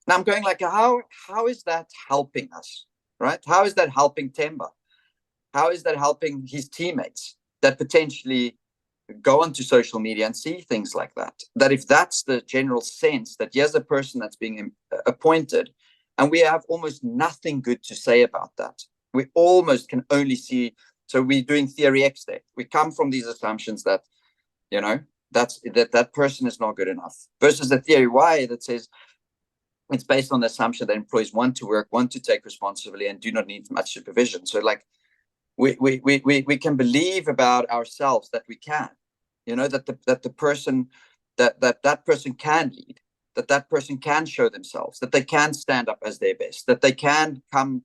Now I'm going like, how is that helping us, right? How is that helping Temba? How is that helping his teammates that potentially go onto social media and see things like that? That if that's the general sense, that here's a person that's being appointed, and we have almost nothing good to say about that. We almost can only see. So we're doing theory X there. We come from these assumptions that, you know, that person is not good enough, versus the theory Y that says it's based on the assumption that employees want to work, want to take responsibility, and do not need much supervision. So like we can believe about ourselves that we can, you know, that the person that person can lead, that person can show themselves, that they can stand up as their best, that they can come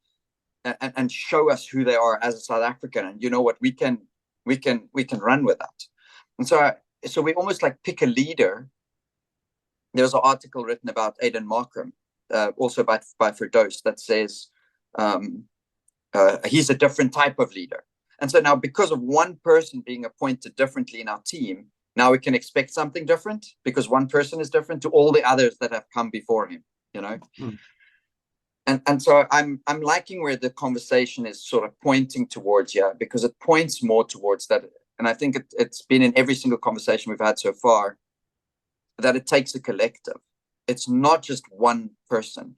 and show us who they are as a South African. And you know what, we can run with that. And so we almost like pick a leader. There was an article written about Aiden Markram, also by Firdaus, that says he's a different type of leader. And so now, because of one person being appointed differently in our team, now we can expect something different because one person is different to all the others that have come before him, you know? And so I'm liking where the conversation is sort of pointing towards here, because it points more towards that. And I think it's been in every single conversation we've had so far, that it takes a collective. It's not just one person.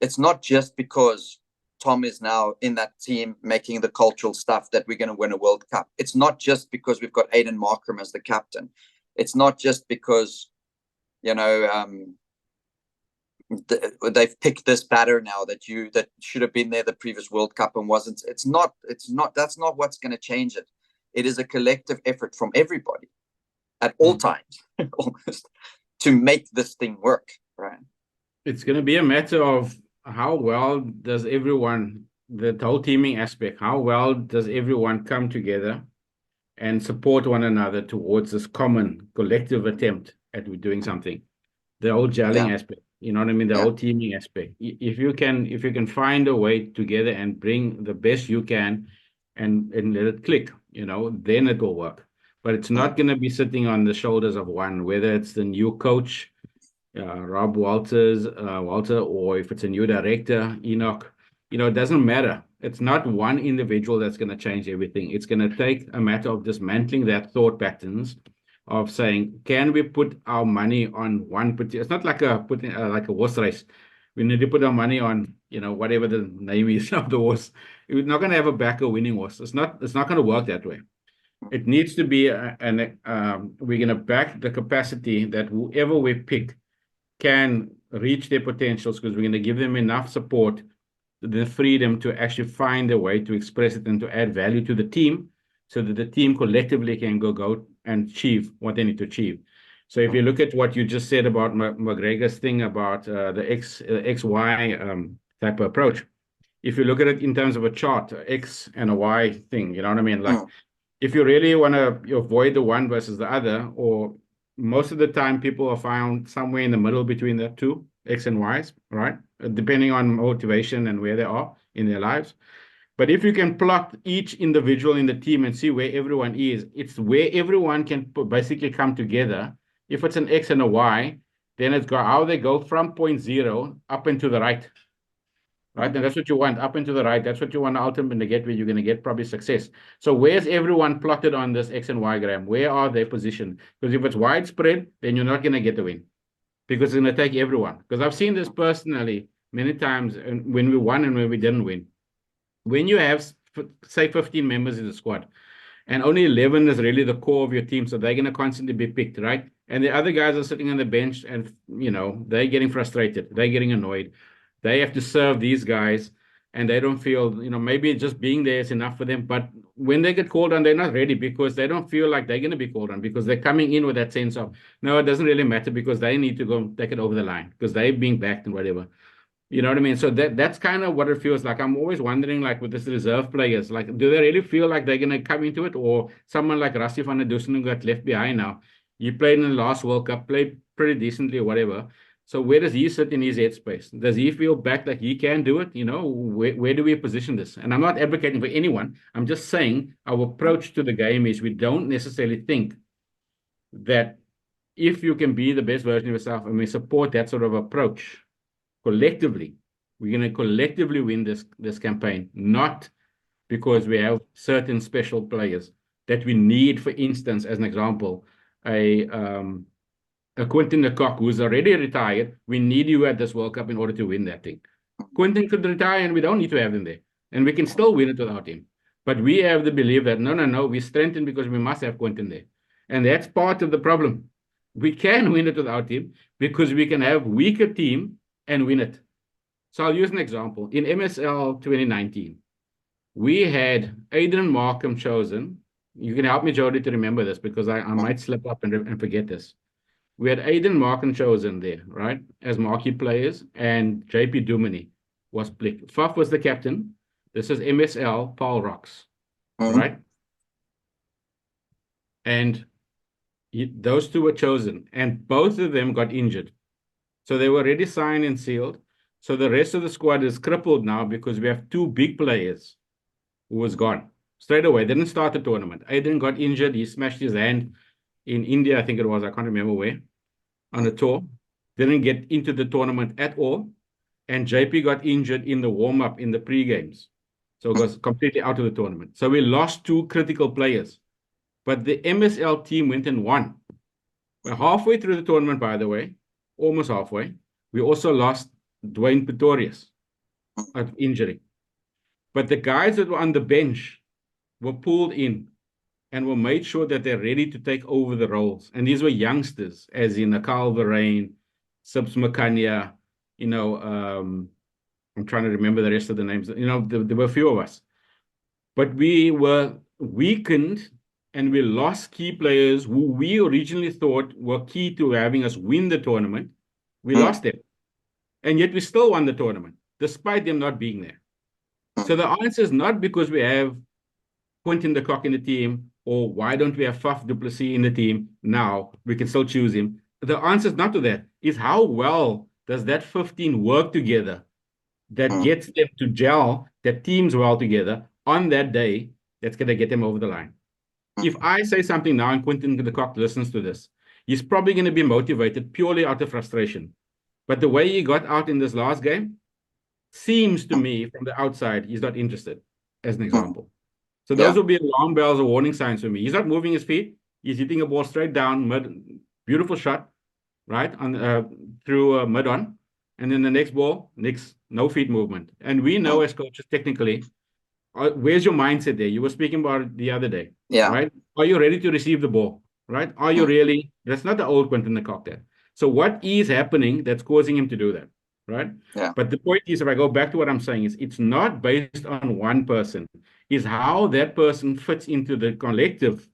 It's not just because Tom is now in that team making the cultural stuff that we're going to win a World Cup. It's not just because we've got Aiden Markram as the captain. It's not just because, you know, they've picked this batter now that should have been there the previous World Cup and wasn't. It's not. That's not what's going to change it. It is a collective effort from everybody at all times, almost, to make this thing work, right? It's going to be a matter of how well does everyone, the whole teaming aspect, how well does everyone come together and support one another towards this common collective attempt at doing something. The whole gelling aspect, you know what I mean? The whole teaming aspect. If you can find a way together and bring the best you can and let it click, you know, then it will work. But it's not going to be sitting on the shoulders of one, whether it's the new coach, Rob Walter, or if it's a new director, Enoch, you know, it doesn't matter. It's not one individual that's going to change everything. It's going to take a matter of dismantling that thought patterns of saying, can we put our money on one particular? It's not like like a horse race. We need to put our money on, you know, whatever the name is of the horse. We're not going to have a back a winning horse. It's not going to work that way. It needs to be we're going to back the capacity that whoever we pick can reach their potentials, because we're going to give them enough support, the freedom to actually find a way to express it and to add value to the team, so that the team collectively can go and achieve what they need to achieve. So if you look at what you just said about McGregor's thing about the XY type of approach, if you look at it in terms of a chart, X and a Y thing, you know what I mean? Like, if you really want to avoid the one versus the other, or most of the time people are found somewhere in the middle between the two, X and Y's, right? Depending on motivation and where they are in their lives. But if you can plot each individual in the team and see where everyone is, it's where everyone can basically come together. If it's an X and a Y, then it's how they go from point zero up and to the right. Right? And that's what you want, up and to the right. That's what you want to ultimately get, where you're going to get probably success. So where's everyone plotted on this X and Y gram? Where are they positioned? Because if it's widespread, then you're not going to get the win, because it's going to take everyone. Because I've seen this personally many times when we won and when we didn't win. When you have, say, 15 members in the squad, and only 11 is really the core of your team, so they're going to constantly be picked, right? And the other guys are sitting on the bench and, they're getting frustrated. They're getting annoyed. They have to serve these guys and they don't feel, maybe just being there is enough for them. But when they get called on, they're not ready because they don't feel like they're going to be called on because they're coming in with that sense of, no, it doesn't really matter because they need to go take it over the line because they're being backed and whatever. You know what I mean? So that's kind of what it feels like. I'm always wondering, like with this reserve players, like do they really feel like they're going to come into it, or someone like Rassie van der Dussen who got left behind now? He played in the last World Cup, played pretty decently or whatever. So where does he sit in his headspace? Does he feel back like he can do it? Where do we position this? And I'm not advocating for anyone. I'm just saying our approach to the game is we don't necessarily think that if you can be the best version of yourself, and we support that sort of approach collectively, we're going to collectively win this campaign, not because we have certain special players that we need. For instance, as an example, a Quinton de Kock who's already retired. We need you at this World Cup in order to win that thing. Quinton could retire and we don't need to have him there, and we can still win it without him. But we have the belief that no, we strengthen because we must have Quinton there, and that's part of the problem. We can win it without him because we can have weaker team and win it. So I'll use an example. In MSL 2019, we had Adrian Markham chosen. You can help me, Jody, to remember this because I might slip up and forget this. We had Adrian Markham chosen there, right, as marquee players, and JP Duminy was picked. Faf was the captain. This is MSL Paul Rocks, right? And those two were chosen, and both of them got injured. So they were already signed and sealed. So the rest of the squad is crippled now because we have two big players who was gone straight away. They didn't start the tournament. Adrian got injured. He smashed his hand in India, I think it was. I can't remember where. On a tour. Didn't get into the tournament at all. And JP got injured in the warm-up in the pre-games. So it was completely out of the tournament. So we lost two critical players. But the MSL team went and won. We're halfway through the tournament, by the way. Almost halfway. We also lost Dwayne Pretorius of injury. But the guys that were on the bench were pulled in and were made sure that they're ready to take over the roles. And these were youngsters, as in Akal Varain, Subs Makanya, I'm trying to remember the rest of the names. There were a few of us. But we were weakened and we lost key players who we originally thought were key to having us win the tournament. We lost them. And yet we still won the tournament, despite them not being there. So the answer is not because we have Quinton de Kock in the team, or why don't we have Faf du Plessis in the team now? We can still choose him. The answer is not to that. It's how well does that 15 work together that gets them to gel, that teams well together on that day that's going to get them over the line. If I say something now and Quinton de Kock listens to this, he's probably going to be motivated purely out of frustration. But the way he got out in this last game seems to me from the outside, he's not interested, as an example. So those will be alarm bells or warning signs for me. He's not moving his feet. He's hitting a ball straight down, mid, beautiful shot, right, on through mid-on. And then the next ball, no feet movement. And we know as coaches technically, where's your mindset there? You were speaking about it the other day, right? Are you ready to receive the ball, right? Are you really? That's not the old Quinton de Kock there. So what is happening that's causing him to do that, right? Yeah. But the point is, if I go back to what I'm saying, is it's not based on one person. Is how that person fits into the collective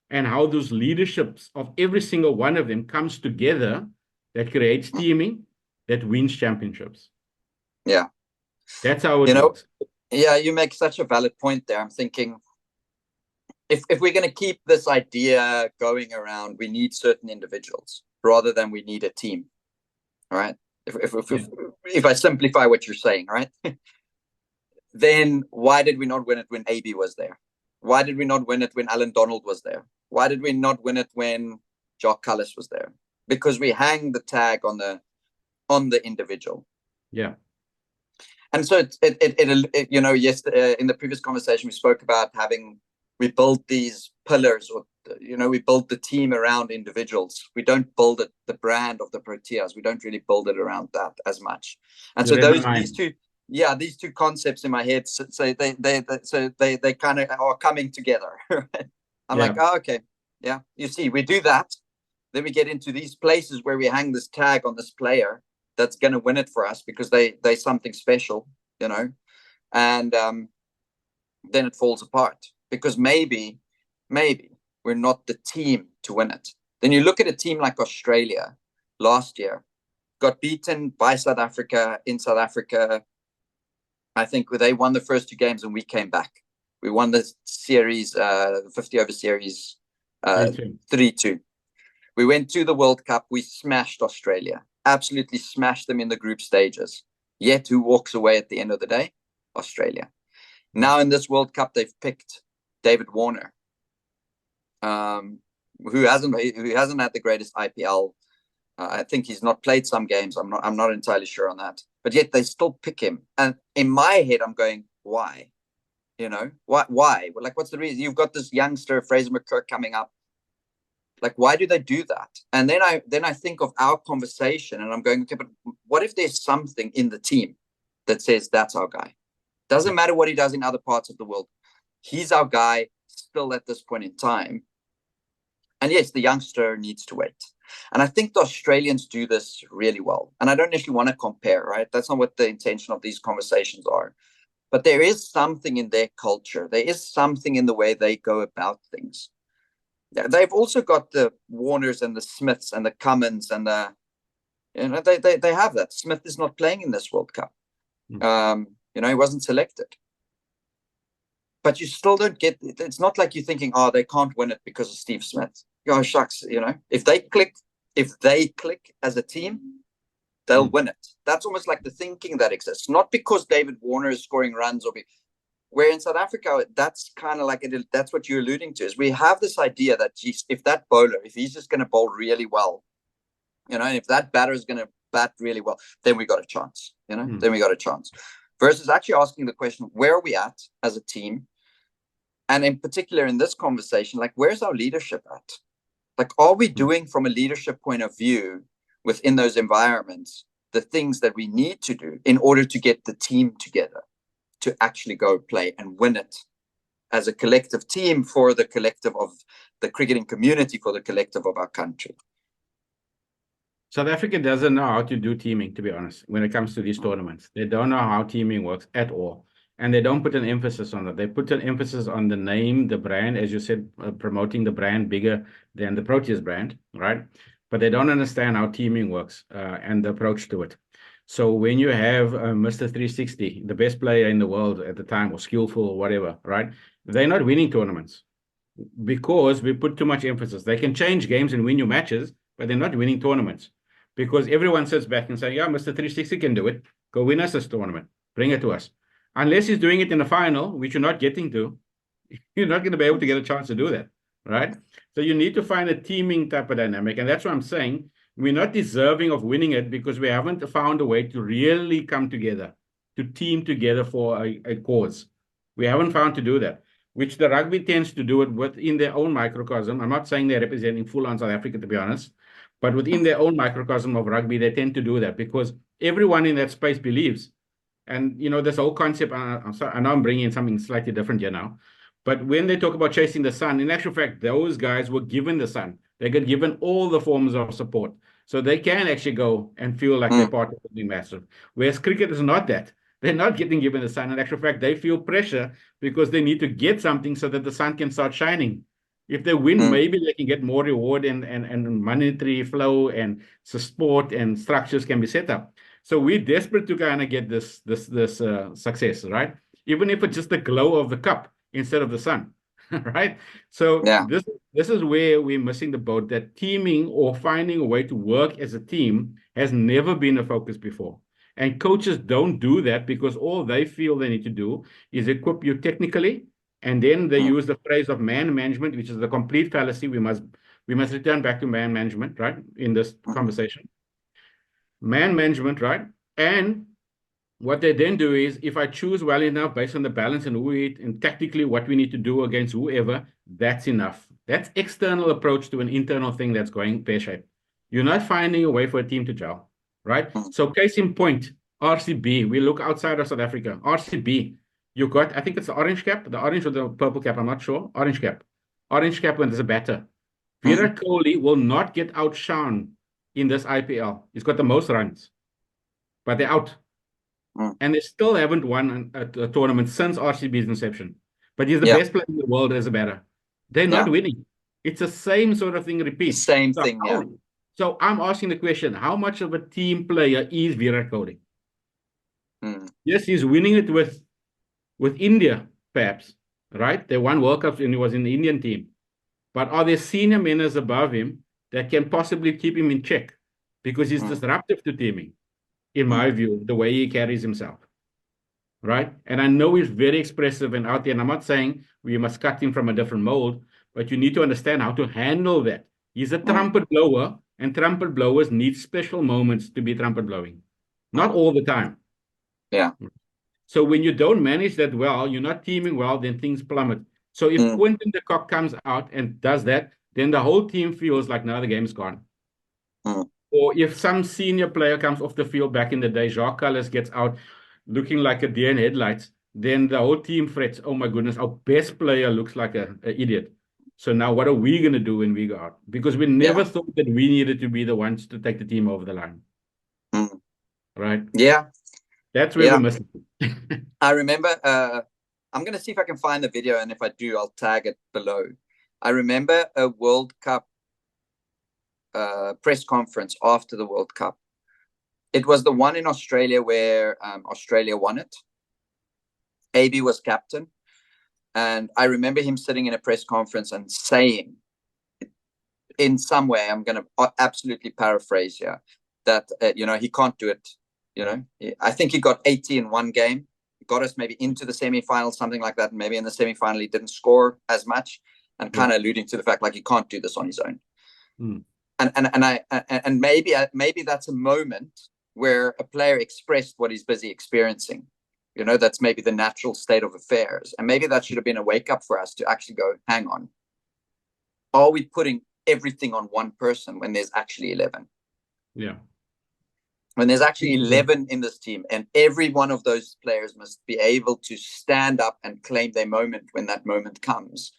and how those leaderships of every single one of them comes together that creates teaming that wins championships. Yeah. That's how it works. Yeah, you make such a valid point there. I'm thinking if we're going to keep this idea going around, we need certain individuals rather than we need a team, right? If I simplify what you're saying, right? Then why did we not win it when AB was there? Why did we not win it when Alan Donald was there? Why did we not win it when Jock Cullis was there? Because we hang the tag on the individual. Yeah. And so yesterday in the previous conversation we spoke about we build these pillars, or we build the team around individuals. We don't build the brand of the Proteas. We don't really build it around that as much. And so these two concepts in my head, so they kind of are coming together. I'm like, okay, yeah. You see, we do that, then we get into these places where we hang this tag on this player that's going to win it for us because they're something special, you know, and then it falls apart because maybe we're not the team to win it. Then you look at a team like Australia last year, got beaten by South Africa in South Africa. I think they won the first 2 games and we came back. We won the series, 50-over series, 3-2. We went to the World Cup. We smashed Australia, absolutely smashed them in the group stages. Yet who walks away at the end of the day? Australia. Now in this World Cup, they've picked David Warner, who hasn't had the greatest IPL. I think he's not played some games. I'm not entirely sure on that. But yet they still pick him. And in my head, I'm going, why? You know, why? Well, like, what's the reason? You've got this youngster, Fraser McCurk, coming up. Like, why do they do that? And then I think of our conversation and I'm going, okay, but what if there's something in the team that says that's our guy? Doesn't matter what he does in other parts of the world. He's our guy still at this point in time. And yes, the youngster needs to wait. And I think the Australians do this really well. And I don't actually want to compare, right? That's not what the intention of these conversations are. But there is something in their culture. There is something in the way they go about things. They've also got the Warners and the Smiths and the Cummins and the, you know, they have that. Smith is not playing in this World Cup. You know, he wasn't selected. But you still don't get, it's not like you're thinking, oh, they can't win it because of Steve Smith. Oh, shucks, you know, if they click as a team, they'll win it. That's almost like the thinking that exists. Not because David Warner is scoring runs where in South Africa, that's kind of like that's what you're alluding to, is we have this idea that, geez, if that bowler, if he's just going to bowl really well, you know, and if that batter is going to bat really well, then we got a chance, you know, then we got a chance. Versus actually asking the question, where are we at as a team? And in particular in this conversation, like, where's our leadership at? Like, are we doing from a leadership point of view within those environments the things that we need to do in order to get the team together to actually go play and win it as a collective team for the collective of the cricketing community, for the collective of our country? South Africa doesn't know how to do teaming, to be honest, when it comes to these tournaments. They don't know how teaming works at all. And they don't put an emphasis on it. They put an emphasis on the name, the brand, as you said, promoting the brand bigger than the Proteas brand, right? But they don't understand how teaming works and the approach to it. So when you have Mr. 360, the best player in the world at the time, or skillful or whatever, right? They're not winning tournaments because we put too much emphasis. They can change games and win you matches, but they're not winning tournaments because everyone sits back and says, yeah, Mr. 360 can do it. Go win us this tournament. Bring it to us. Unless he's doing it in the final, which you're not getting to, you're not going to be able to get a chance to do that, right? So you need to find a teaming type of dynamic. And that's what I'm saying. We're not deserving of winning it because we haven't found a way to really come together, to team together for a cause. We haven't found to do that, which the rugby tends to do it within their own microcosm. I'm not saying they're representing full-on South Africa, to be honest, but within their own microcosm of rugby, they tend to do that because everyone in that space believes. And, you know, this whole concept, I'm sorry, I know I'm bringing in something slightly different here now, but when they talk about chasing the sun, in actual fact, those guys were given the sun. They get given all the forms of support. So they can actually go and feel like they're part of something massive. Whereas cricket is not that. They're not getting given the sun. In actual fact, they feel pressure because they need to get something so that the sun can start shining. If they win, maybe they can get more reward and monetary flow and support and structures can be set up. So we're desperate to kind of get this success, right? Even if it's just the glow of the cup instead of the sun, right? So this is where we're missing the boat, that teaming or finding a way to work as a team has never been a focus before. And coaches don't do that because all they feel they need to do is equip you technically, and then they use the phrase of man management, which is the complete fallacy. We must return back to man management, right, in this conversation. Man management, right? And what they then do is, if I choose well enough based on the balance and and tactically what we need to do against whoever, that's enough. That's external approach to an internal thing that's going pear-shaped. You're not finding a way for a team to gel, right? So case in point, RCB, we look outside of South Africa. RCB, you got, I think it's the orange cap or the purple cap, I'm not sure. Orange cap when there's a batter. Virat Kohli will not get outshone in this IPL. He's got the most runs, but they're out. And they still haven't won a tournament since RCB's inception. But he's the best player in the world as a batter. They're not winning. It's the same sort of thing repeats. Same thing, yeah. So I'm asking the question, how much of a team player is Virat Kohli? Yes, he's winning it with India, perhaps, right? They won World Cups and he was in the Indian team. But are there senior men above him that can possibly keep him in check? Because he's disruptive to teaming, in my view, the way he carries himself. Right? And I know he's very expressive and out there. And I'm not saying we must cut him from a different mold, but you need to understand how to handle that. He's a trumpet blower, and trumpet blowers need special moments to be trumpet blowing. Not all the time. Yeah. So when you don't manage that well, you're not teaming well, then things plummet. So if Quinton de Kock comes out and does that, then the whole team feels like now the game's gone. Or if some senior player comes off the field back in the day, Jacques Callis gets out looking like a deer in headlights, then the whole team frets, oh my goodness, our best player looks like an idiot. So now what are we going to do when we go out? Because we never thought that we needed to be the ones to take the team over the line. Right? Yeah. That's where we're missing. I remember, I'm going to see if I can find the video, and if I do, I'll tag it below. I remember a World Cup press conference after the World Cup. It was the one in Australia where Australia won it. AB was captain. And I remember him sitting in a press conference and saying, in some way, I'm going to absolutely paraphrase here, that, he can't do it. I think he got 80 in one game. He got us maybe into the semi-final, something like that. And maybe in the semi-final, he didn't score as much, and kind of alluding to the fact like he can't do this on his own. And maybe that's a moment where a player expressed what he's busy experiencing. That's maybe the natural state of affairs. And maybe that should have been a wake up for us to actually go, hang on. Are we putting everything on one person when there's actually 11? Yeah. When there's actually 11 in this team, and every one of those players must be able to stand up and claim their moment when that moment comes.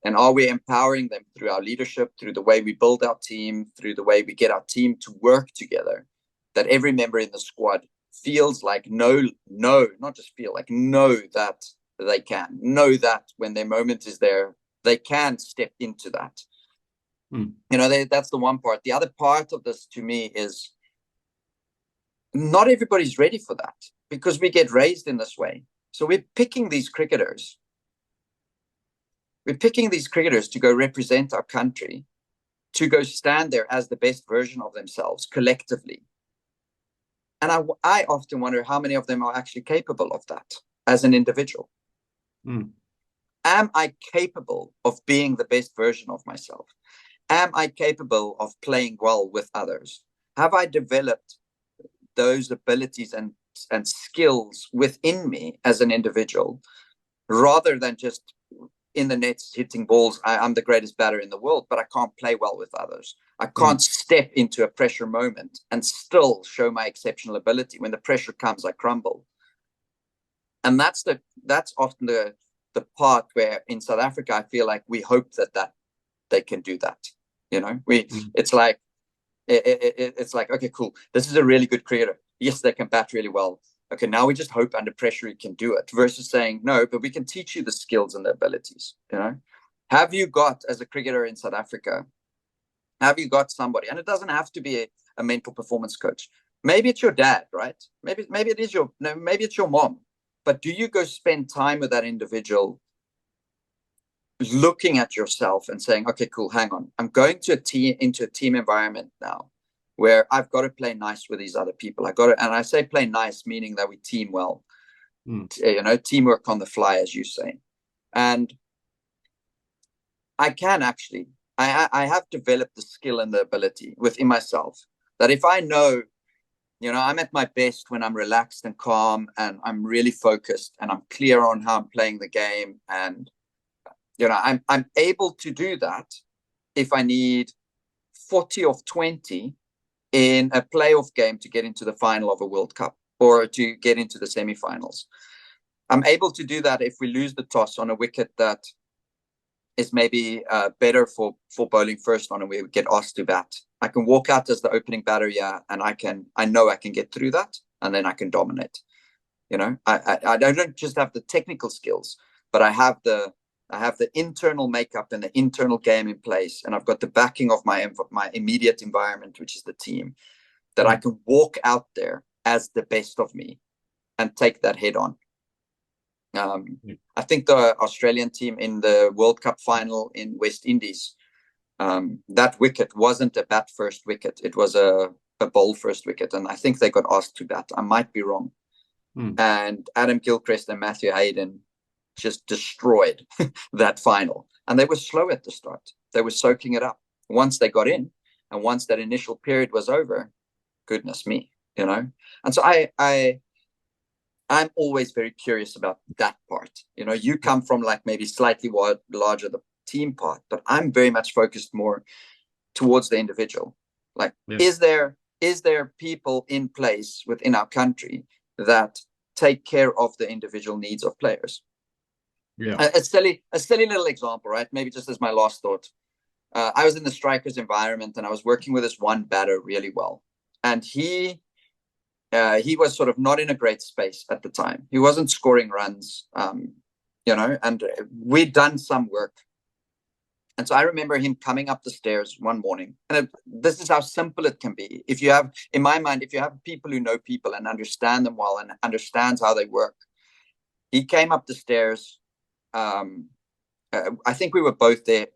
And are we empowering them through our leadership, through the way we build our team, through the way we get our team to work together, that every member in the squad feels like know that they can, know that when their moment is there, they can step into that. That's the one part. The other part of this to me is not everybody's ready for that, because we get raised in this way. So we're picking these cricketers. We're picking these cricketers to go represent our country, to go stand there as the best version of themselves collectively. And I often wonder how many of them are actually capable of that as an individual. Am I capable of being the best version of myself? Am I capable of playing well with others? Have I developed those abilities and skills within me as an individual, rather than just in the nets hitting balls? I'm the greatest batter in the world, but I can't play well with others. I can't step into a pressure moment and still show my exceptional ability. When the pressure comes, I crumble. And that's often the part where in South Africa, I feel like we hope that they can do that. It's like, it's like, okay, cool. This is a really good cricketer. Yes, they can bat really well. Okay, now we just hope under pressure he can do it, versus saying, no, but we can teach you the skills and the abilities. Have you got, as a cricketer in South Africa, have you got somebody? And it doesn't have to be a mental performance coach. Maybe it's your dad, right? Maybe it's your mom. But do you go spend time with that individual, looking at yourself and saying, okay, cool, hang on. I'm going to into a team environment now where I've got to play nice with these other people. and I say play nice, meaning that we team well, teamwork on the fly, as you say. And I can actually, I have developed the skill and the ability within myself that if I know, I'm at my best when I'm relaxed and calm and I'm really focused and I'm clear on how I'm playing the game. And, I'm able to do that if I need 40 of 20 in a playoff game to get into the final of a World Cup or to get into the semifinals. I'm able to do that if we lose the toss on a wicket that is maybe better for bowling first on, and we get asked to bat. I can walk out as the opening batter, yeah, and I know I can get through that, and then I can dominate. You know, I don't just have the technical skills, but I have the internal makeup and the internal game in place, and I've got the backing of my immediate environment, which is the team, that I can walk out there as the best of me and take that head on. I think the Australian team in the World Cup final in West Indies, that wicket wasn't a bat first wicket. It was a bowl first wicket. And I think they got asked to bat. I might be wrong. And Adam Gilchrist and Matthew Hayden just destroyed that final. And they were slow at the start. They were soaking it up. Once they got in, and once that initial period was over, goodness me, you know. And so I'm always very curious about that part. You know, you come from like maybe slightly larger the team part, but I'm very much focused more towards the individual. Like, is there people in place within our country that take care of the individual needs of players? A silly little example, right? Maybe just as my last thought. I was in the strikers environment, and I was working with this one batter really well, and he was sort of not in a great space at the time. He wasn't scoring runs, you know, and we'd done some work. And so I remember him coming up the stairs one morning, and this is how simple it can be. If you have, in my mind, if you have people who know people and understand them well and understands how they work, he came up the stairs. I think we were both there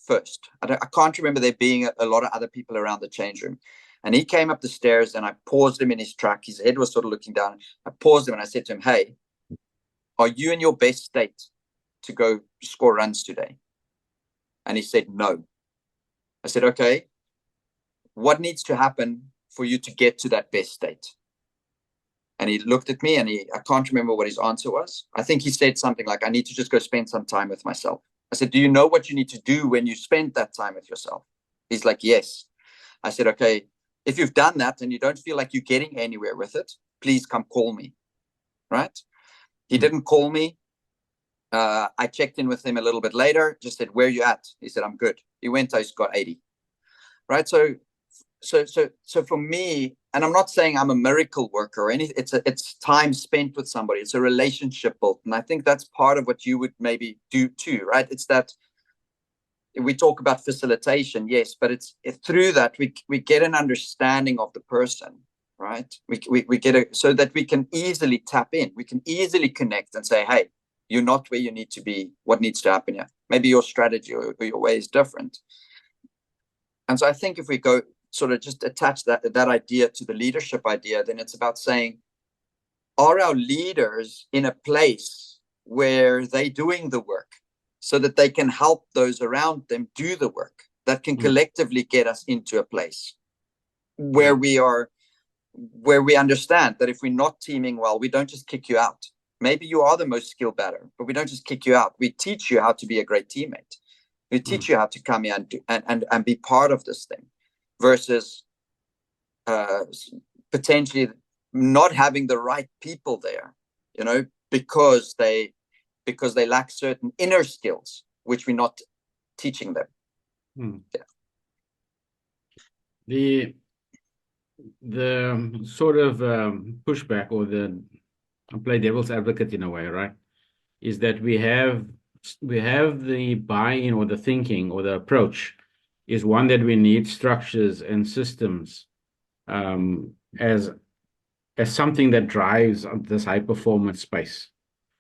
first. I can't remember there being a lot of other people around the change room. And he came up the stairs, and I paused him in his track. His head was sort of looking down. I paused him and I said to him, "Hey, are you in your best state to go score runs today?" And he said, "No." I said, "Okay, what needs to happen for you to get to that best state?" And he looked at me, and I can't remember what his answer was. I think he said something like, "I need to just go spend some time with myself." I said, "Do you know what you need to do when you spend that time with yourself?" He's like, "Yes." I said, "Okay, if you've done that and you don't feel like you're getting anywhere with it, please come call me." Right? He didn't call me. I checked in with him a little bit later, just said, "Where are you at?" He said, "I'm good." He went, I got 80. Right? So for me, and I'm not saying I'm a miracle worker or anything, it's time spent with somebody. It's a relationship built. And I think that's part of what you would maybe do too, right? It's that we talk about facilitation, yes, but it's through that we get an understanding of the person, right? We get so that we can easily tap in, we can easily connect and say, "Hey, you're not where you need to be. What needs to happen here? Maybe your strategy or your way is different." And so I think if we go sort of just attach that idea to the leadership idea, then it's about saying, are our leaders in a place where they're doing the work, so that they can help those around them do the work that can collectively get us into a place where we understand that if we're not teaming well, we don't just kick you out. Maybe you are the most skilled batter, but we don't just kick you out. We teach you how to be a great teammate. We teach you how to come in and be part of this thing, versus potentially not having the right people there, you know, because they lack certain inner skills, which we're not teaching them. The sort of pushback, or play devil's advocate in a way, right, is that we have the buy-in, or the thinking, or the approach is one that we need structures and systems as something that drives this high performance space,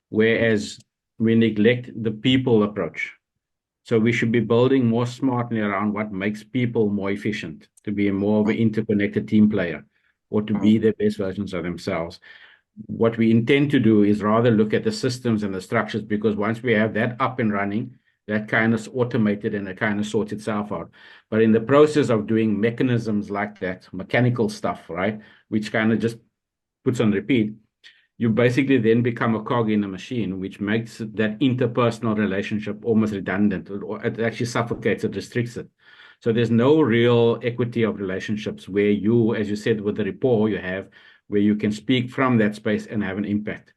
whereas we neglect the people approach. So we should be building more smartly around what makes people more efficient, to be more of an interconnected team player, or to be the best versions of themselves. What we intend to do is rather look at the systems and the structures, because once we have that up and running, that kind of automated and it kind of sorts itself out. But in the process of doing mechanisms like that, mechanical stuff, right, which kind of just puts on repeat, you basically then become a cog in a machine, which makes that interpersonal relationship almost redundant, or it actually suffocates, it restricts it. So there's no real equity of relationships where you, as you said, with the rapport you have, where you can speak from that space and have an impact.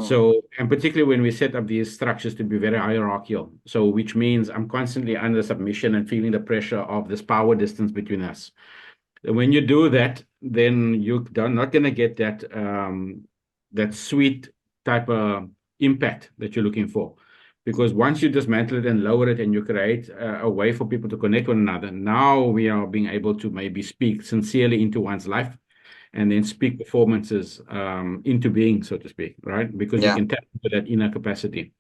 So, and particularly when we set up these structures to be very hierarchical, so which means I'm constantly under submission and feeling the pressure of this power distance between us. When you do that, then you're not going to get that sweet type of impact that you're looking for. Because once you dismantle it and lower it and you create a way for people to connect one another, now we are being able to maybe speak sincerely into one's life and then speak performances into being, so to speak, right? Because you can tap into that inner capacity.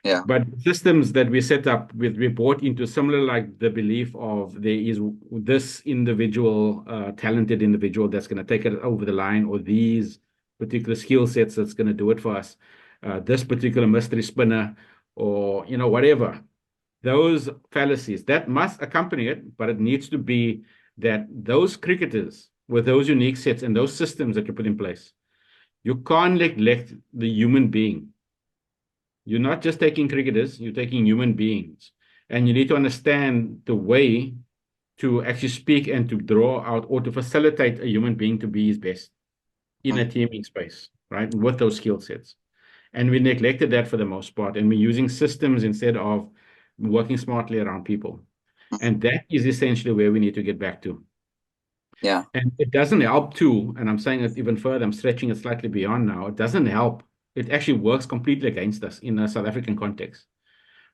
Yeah. But systems that we set up we brought into similar like the belief of there is this individual, talented individual that's going to take it over the line, or these particular skill sets that's going to do it for us. This particular mystery spinner, or whatever. Those fallacies that must accompany it, but it needs to be that those cricketers with those unique sets and those systems that you put in place, you can't neglect the human being. You're not just taking cricketers, you're taking human beings. And you need to understand the way to actually speak and to draw out or to facilitate a human being to be his best in a teaming space, right? With those skill sets. And we neglected that for the most part. And we're using systems instead of working smartly around people. And that is essentially where we need to get back to. Yeah. And it doesn't help too, and I'm saying it even further, I'm stretching it slightly beyond now. It doesn't help. It actually works completely against us in a South African context.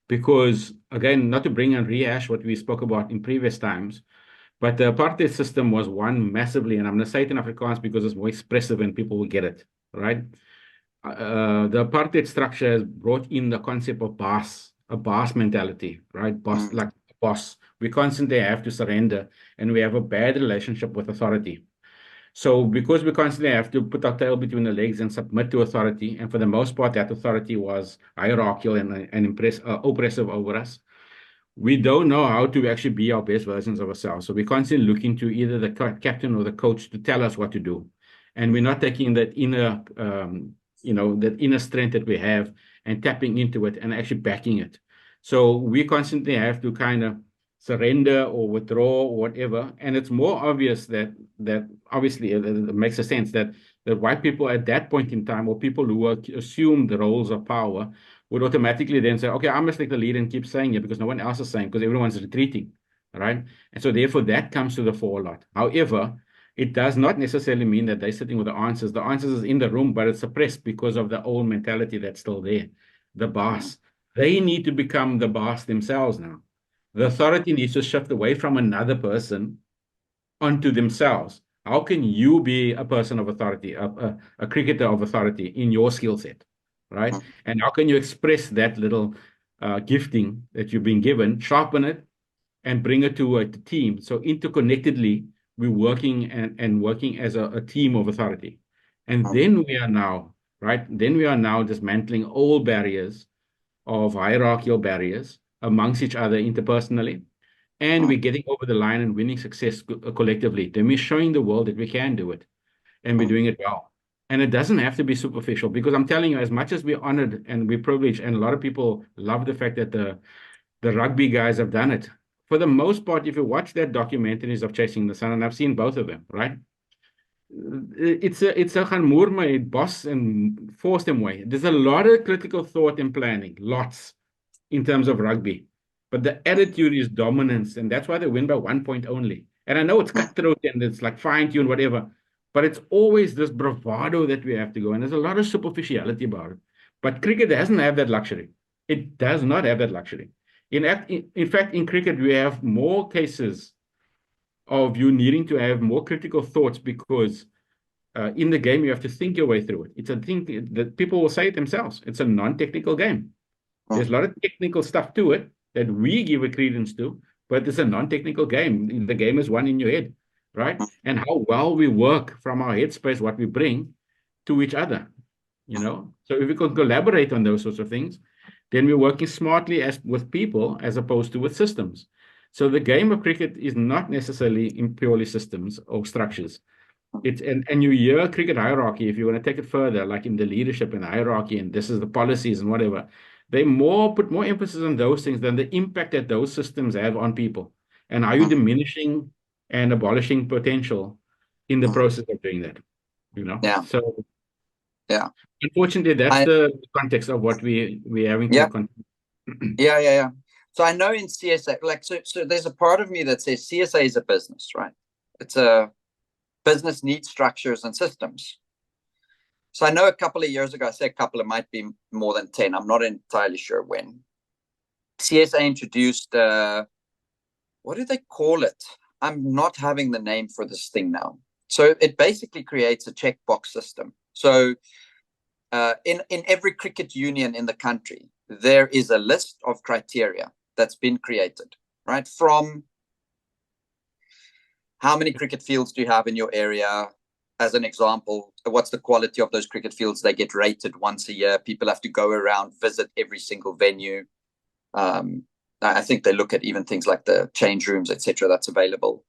Because, again, not to bring and rehash what we spoke about in previous times, but the apartheid system was one massively, and I'm going to say it in Afrikaans because it's more expressive and people will get it, right? The apartheid structure has brought in the concept of boss, a boss mentality, right? Boss, like a boss. We constantly have to surrender, and we have a bad relationship with authority. So because we constantly have to put our tail between the legs and submit to authority, and for the most part, that authority was hierarchical and oppressive over us, we don't know how to actually be our best versions of ourselves. So we're constantly looking to either the captain or the coach to tell us what to do. And we're not taking that inner, that inner strength that we have and tapping into it and actually backing it. So we constantly have to kind of surrender or withdraw or whatever. And it's more obvious that obviously it makes a sense that white people at that point in time, or people who assume the roles of power, would automatically then say, okay, I must take the lead and keep saying it because no one else is saying, because everyone's retreating, right? And so therefore that comes to the fore a lot. However, it does not necessarily mean that they're sitting with the answers. The answers is in the room, but it's suppressed because of the old mentality that's still there. The boss. They need to become the boss themselves now. The authority needs to shift away from another person onto themselves. How can you be a person of authority, a cricketer of authority in your skill set, right? And how can you express that little gifting that you've been given, sharpen it, and bring it to a team? So interconnectedly, we're working and working as a team of authority. And then we are now, right? Then we are now dismantling all barriers of hierarchical barriers amongst each other interpersonally. And we're getting over the line and winning success collectively. Then we're showing the world that we can do it and we're doing it well. And it doesn't have to be superficial, because I'm telling you, as much as we're honored and we're privileged, and a lot of people love the fact that the rugby guys have done it. For the most part, if you watch that documentaries of Chasing the Sun, and I've seen both of them, right? It's a gaan moer my boss and force them away. There's a lot of critical thought and planning, lots, in terms of rugby. But the attitude is dominance, and that's why they win by 1 point only. And I know it's cutthroat and it's like fine-tuned, whatever, but it's always this bravado that we have to go. And there's a lot of superficiality about it. But cricket doesn't have that luxury. It does not have that luxury. In fact, in cricket, we have more cases of you needing to have more critical thoughts, because in the game, you have to think your way through it. It's a thing that people will say it themselves. It's a non-technical game. There's a lot of technical stuff to it that we give a credence to, but it's a non-technical game. The game is won in your head, right? And how well we work from our headspace, what we bring to each other, So if we can collaborate on those sorts of things, then we're working smartly with people as opposed to with systems. So the game of cricket is not necessarily in purely systems or structures. And you hear cricket hierarchy, if you want to take it further, like in the leadership and the hierarchy, and this is the policies and whatever, they put more emphasis on those things than the impact that those systems have on people. And are you diminishing and abolishing potential in the process of doing that? Yeah. So Yeah. Unfortunately, that's I the context of what we're having yeah. to. Yeah. So I know in CSA, like, so there's a part of me that says CSA is a business, right? It's a business needs structures and systems. So I know a couple of years ago, I say a couple, it might be more than 10. I'm not entirely sure when. CSA introduced, what do they call it? I'm not having the name for this thing now. So it basically creates a checkbox system. So in every cricket union in the country, there is a list of criteria that's been created, right? From how many cricket fields do you have in your area? As an example, what's the quality of those cricket fields? They get rated once a year. People have to go around, visit every single venue. I think they look at even things like the change rooms, etc. That's available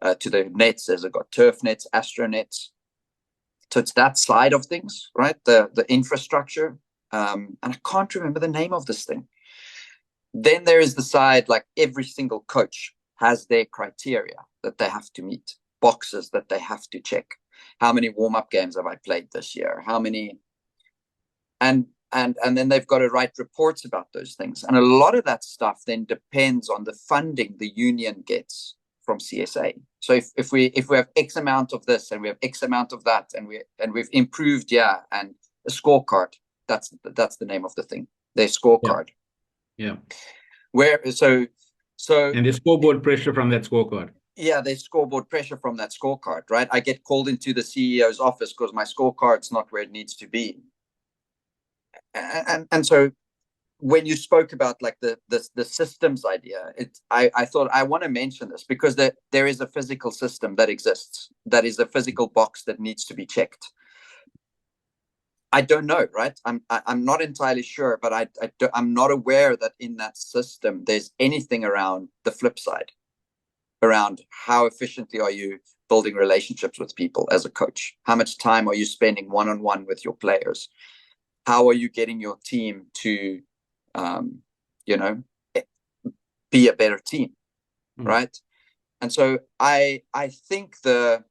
to the nets. There's got turf nets, astro nets. So it's that side of things, right? The infrastructure. And I can't remember the name of this thing. Then there is the side, like every single coach has their criteria that they have to meet, boxes that they have to check. How many warm-up games have I played this year? How many? And then they've got to write reports about those things. And a lot of that stuff then depends on the funding the union gets from CSA. So if we have X amount of this and we have X amount of that and we've improved, and a scorecard, that's the name of the thing, their scorecard. Yeah. Where so and the scoreboard pressure from that scorecard. Yeah, there's scoreboard pressure from that scorecard, right? I get called into the CEO's office because my scorecard's not where it needs to be. And so when you spoke about like the systems idea, I thought I want to mention this because there is a physical system that exists, that is a physical box that needs to be checked. I don't know, right? I'm not entirely sure, but I'm not aware that in that system there's anything around the flip side, around how efficiently are you building relationships with people as a coach? How much time are you spending one-on-one with your players? How are you getting your team to, be a better team, right? And so I think I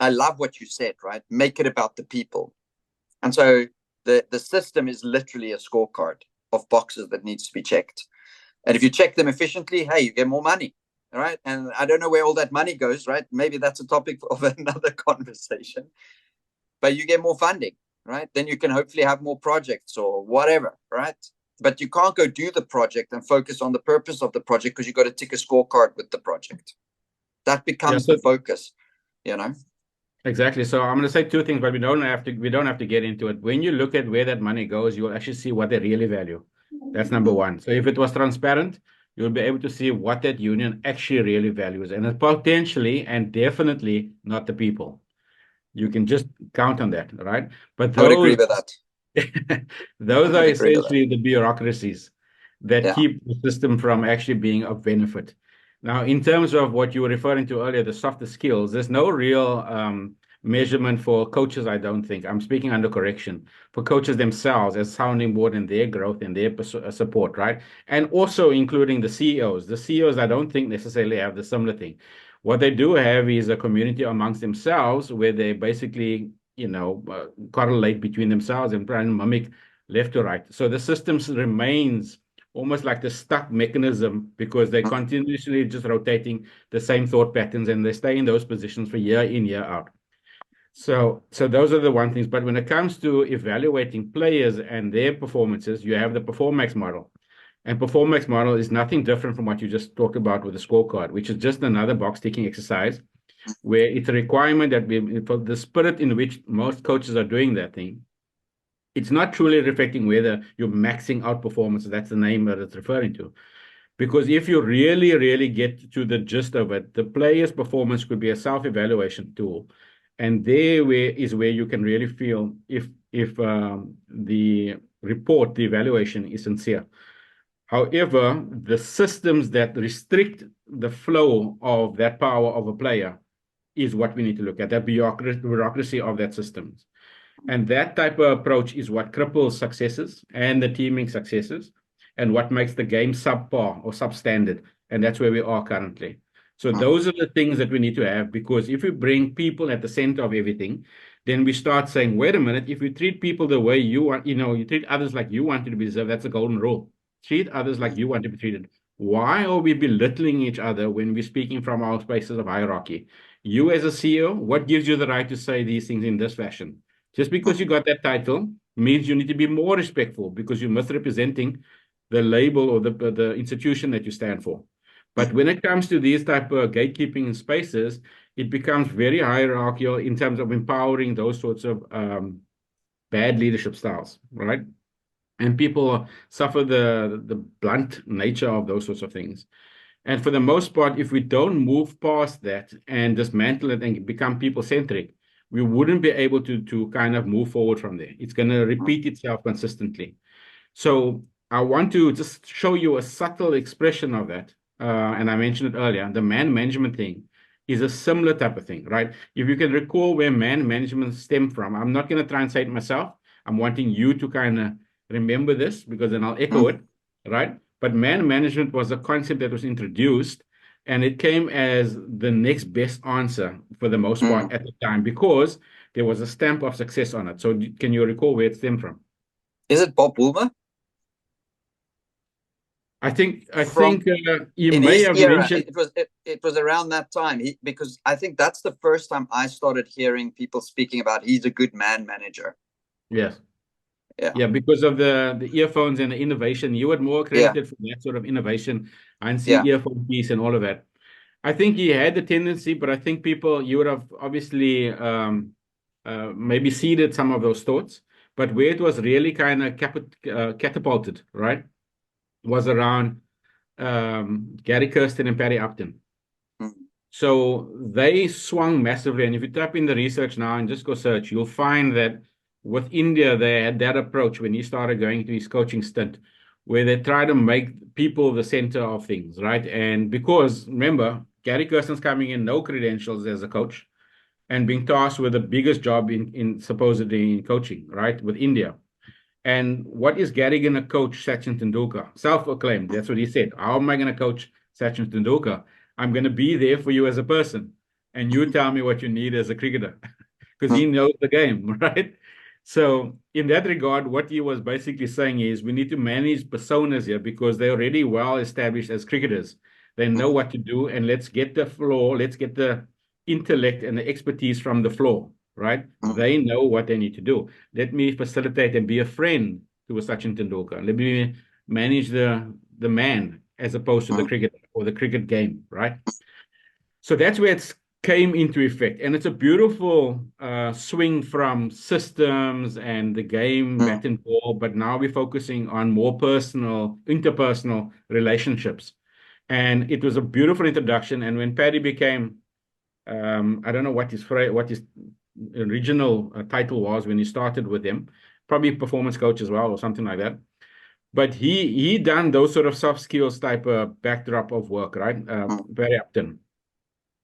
love what you said, right? Make it about the people. And so the system is literally a scorecard of boxes that needs to be checked. And if you check them efficiently, hey, you get more money, right? And I don't know where all that money goes, right? Maybe that's a topic of another conversation. But you get more funding, right? Then you can hopefully have more projects or whatever, right? But you can't go do the project and focus on the purpose of the project because you've got to tick a scorecard with the project. That becomes the focus, Exactly. So I'm going to say two things, but we don't have to get into it. When you look at where that money goes, you'll actually see what they really value. That's number one. So if it was transparent, you'll be able to see what that union actually really values, and it's potentially and definitely not the people. You can just count on that, right? But I would agree with that. those are essentially the bureaucracies that keep the system from actually being of benefit. Now, in terms of what you were referring to earlier, the softer skills, there's no real measurement for coaches, I don't think. I'm speaking under correction. For coaches themselves as sounding board in their growth and their support, right? And also including the CEOs. The CEOs, I don't think necessarily have the similar thing. What they do have is a community amongst themselves where they basically, correlate between themselves and try and mimic left to right. So the systems remains almost like the stuck mechanism because they're continuously just rotating the same thought patterns and they stay in those positions for year in, year out. So those are the one things. But when it comes to evaluating players and their performances, you have the Performax model. And Performax model is nothing different from what you just talked about with the scorecard, which is just another box ticking exercise where it's a requirement that for the spirit in which most coaches are doing that thing, it's not truly reflecting whether you're maxing out performance. That's the name that it's referring to. Because if you really, really get to the gist of it, the player's performance could be a self-evaluation tool. And there is where you can really feel if the report, the evaluation is sincere. However, the systems that restrict the flow of that power of a player is what we need to look at, that bureaucracy of that system. And that type of approach is what cripples successes and the teaming successes and what makes the game subpar or substandard. And that's where we are currently. So those are the things that we need to have, because if we bring people at the center of everything, then we start saying, wait a minute, if you treat people the way you want, you treat others like you want to be deserved, that's a golden rule. Treat others like you want to be treated. Why are we belittling each other when we're speaking from our spaces of hierarchy? You as a CEO, what gives you the right to say these things in this fashion? Just because you got that title means you need to be more respectful because you're misrepresenting the label or the institution that you stand for. But when it comes to these type of gatekeeping spaces, it becomes very hierarchical in terms of empowering those sorts of bad leadership styles, right? And people suffer the blunt nature of those sorts of things. And for the most part, if we don't move past that and dismantle it and become people-centric, we wouldn't be able to kind of move forward from there. It's going to repeat itself consistently. So I want to just show you a subtle expression of that. And I mentioned it earlier, the man management thing is a similar type of thing, right? If you can recall where man management stemmed from, I'm not going to try and say it myself. I'm wanting you to kind of remember this because then I'll echo it, right? But man management was a concept that was introduced and it came as the next best answer for the most part at the time because there was a stamp of success on it. So can you recall where it stemmed from? Is it Bob Woolmer? I think From you in may his have era, mentioned. it was around that time because I think that's the first time I started hearing people speaking about he's a good man manager. Yes. Yeah. Yeah, because of the earphones and the innovation, you were more Yeah. credited for that sort of innovation. I see Yeah. earphone piece and all of that. I think he had the tendency, but I think you would have obviously maybe seeded some of those thoughts. But where it was really kind of catapulted, right, was around Gary Kirsten and Paddy Upton. So they swung massively. And if you type in the research now and just go search, you'll find that with India, they had that approach when he started going to his coaching stint, where they try to make people the center of things, right? And because remember, Gary Kirsten's coming in, no credentials as a coach, and being tasked with the biggest job in supposedly in coaching, right? With India. And what is Gary going to coach Sachin Tendulkar? Self-acclaimed. That's what he said. How am I going to coach Sachin Tendulkar? I'm going to be there for you as a person. And you tell me what you need as a cricketer. Because he knows the game, right? So in that regard, what he was basically saying is we need to manage personas here because they're already well established as cricketers. They know what to do. And let's get the floor. Let's get the intellect and the expertise from the floor, right? They know what they need to do. Let me facilitate and be a friend to a Sachin Tendulkar. Let me manage the man as opposed to the cricket or the cricket game, right? So that's where it came into effect. And it's a beautiful swing from systems and the game, bat and ball, but now we're focusing on more personal, interpersonal relationships. And it was a beautiful introduction. And when Paddy became, I don't know what his original title was when he started with them, probably performance coach as well or something like that. But he done those sort of soft skills type of backdrop of work, right? Very often.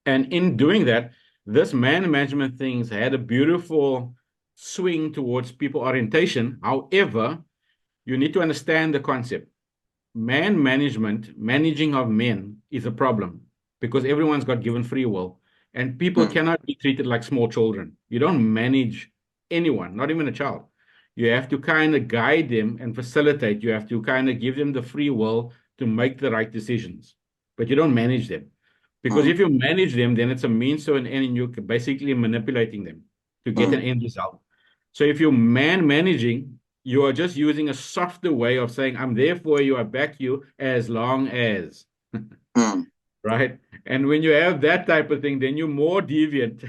And in doing that, this man management things had a beautiful swing towards people orientation. However, you need to understand the concept. Man management, managing of men is a problem because everyone's got given free will and people cannot be treated like small children. You don't manage anyone, not even a child. You have to kind of guide them and facilitate. You have to kind of give them the free will to make the right decisions, but you don't manage them. Because if you manage them, then it's a means to an end, and you're basically manipulating them to get an end result. So if you're man managing, you are just using a softer way of saying, I'm there for you, I back you as long as. Right? And when you have that type of thing, then you're more deviant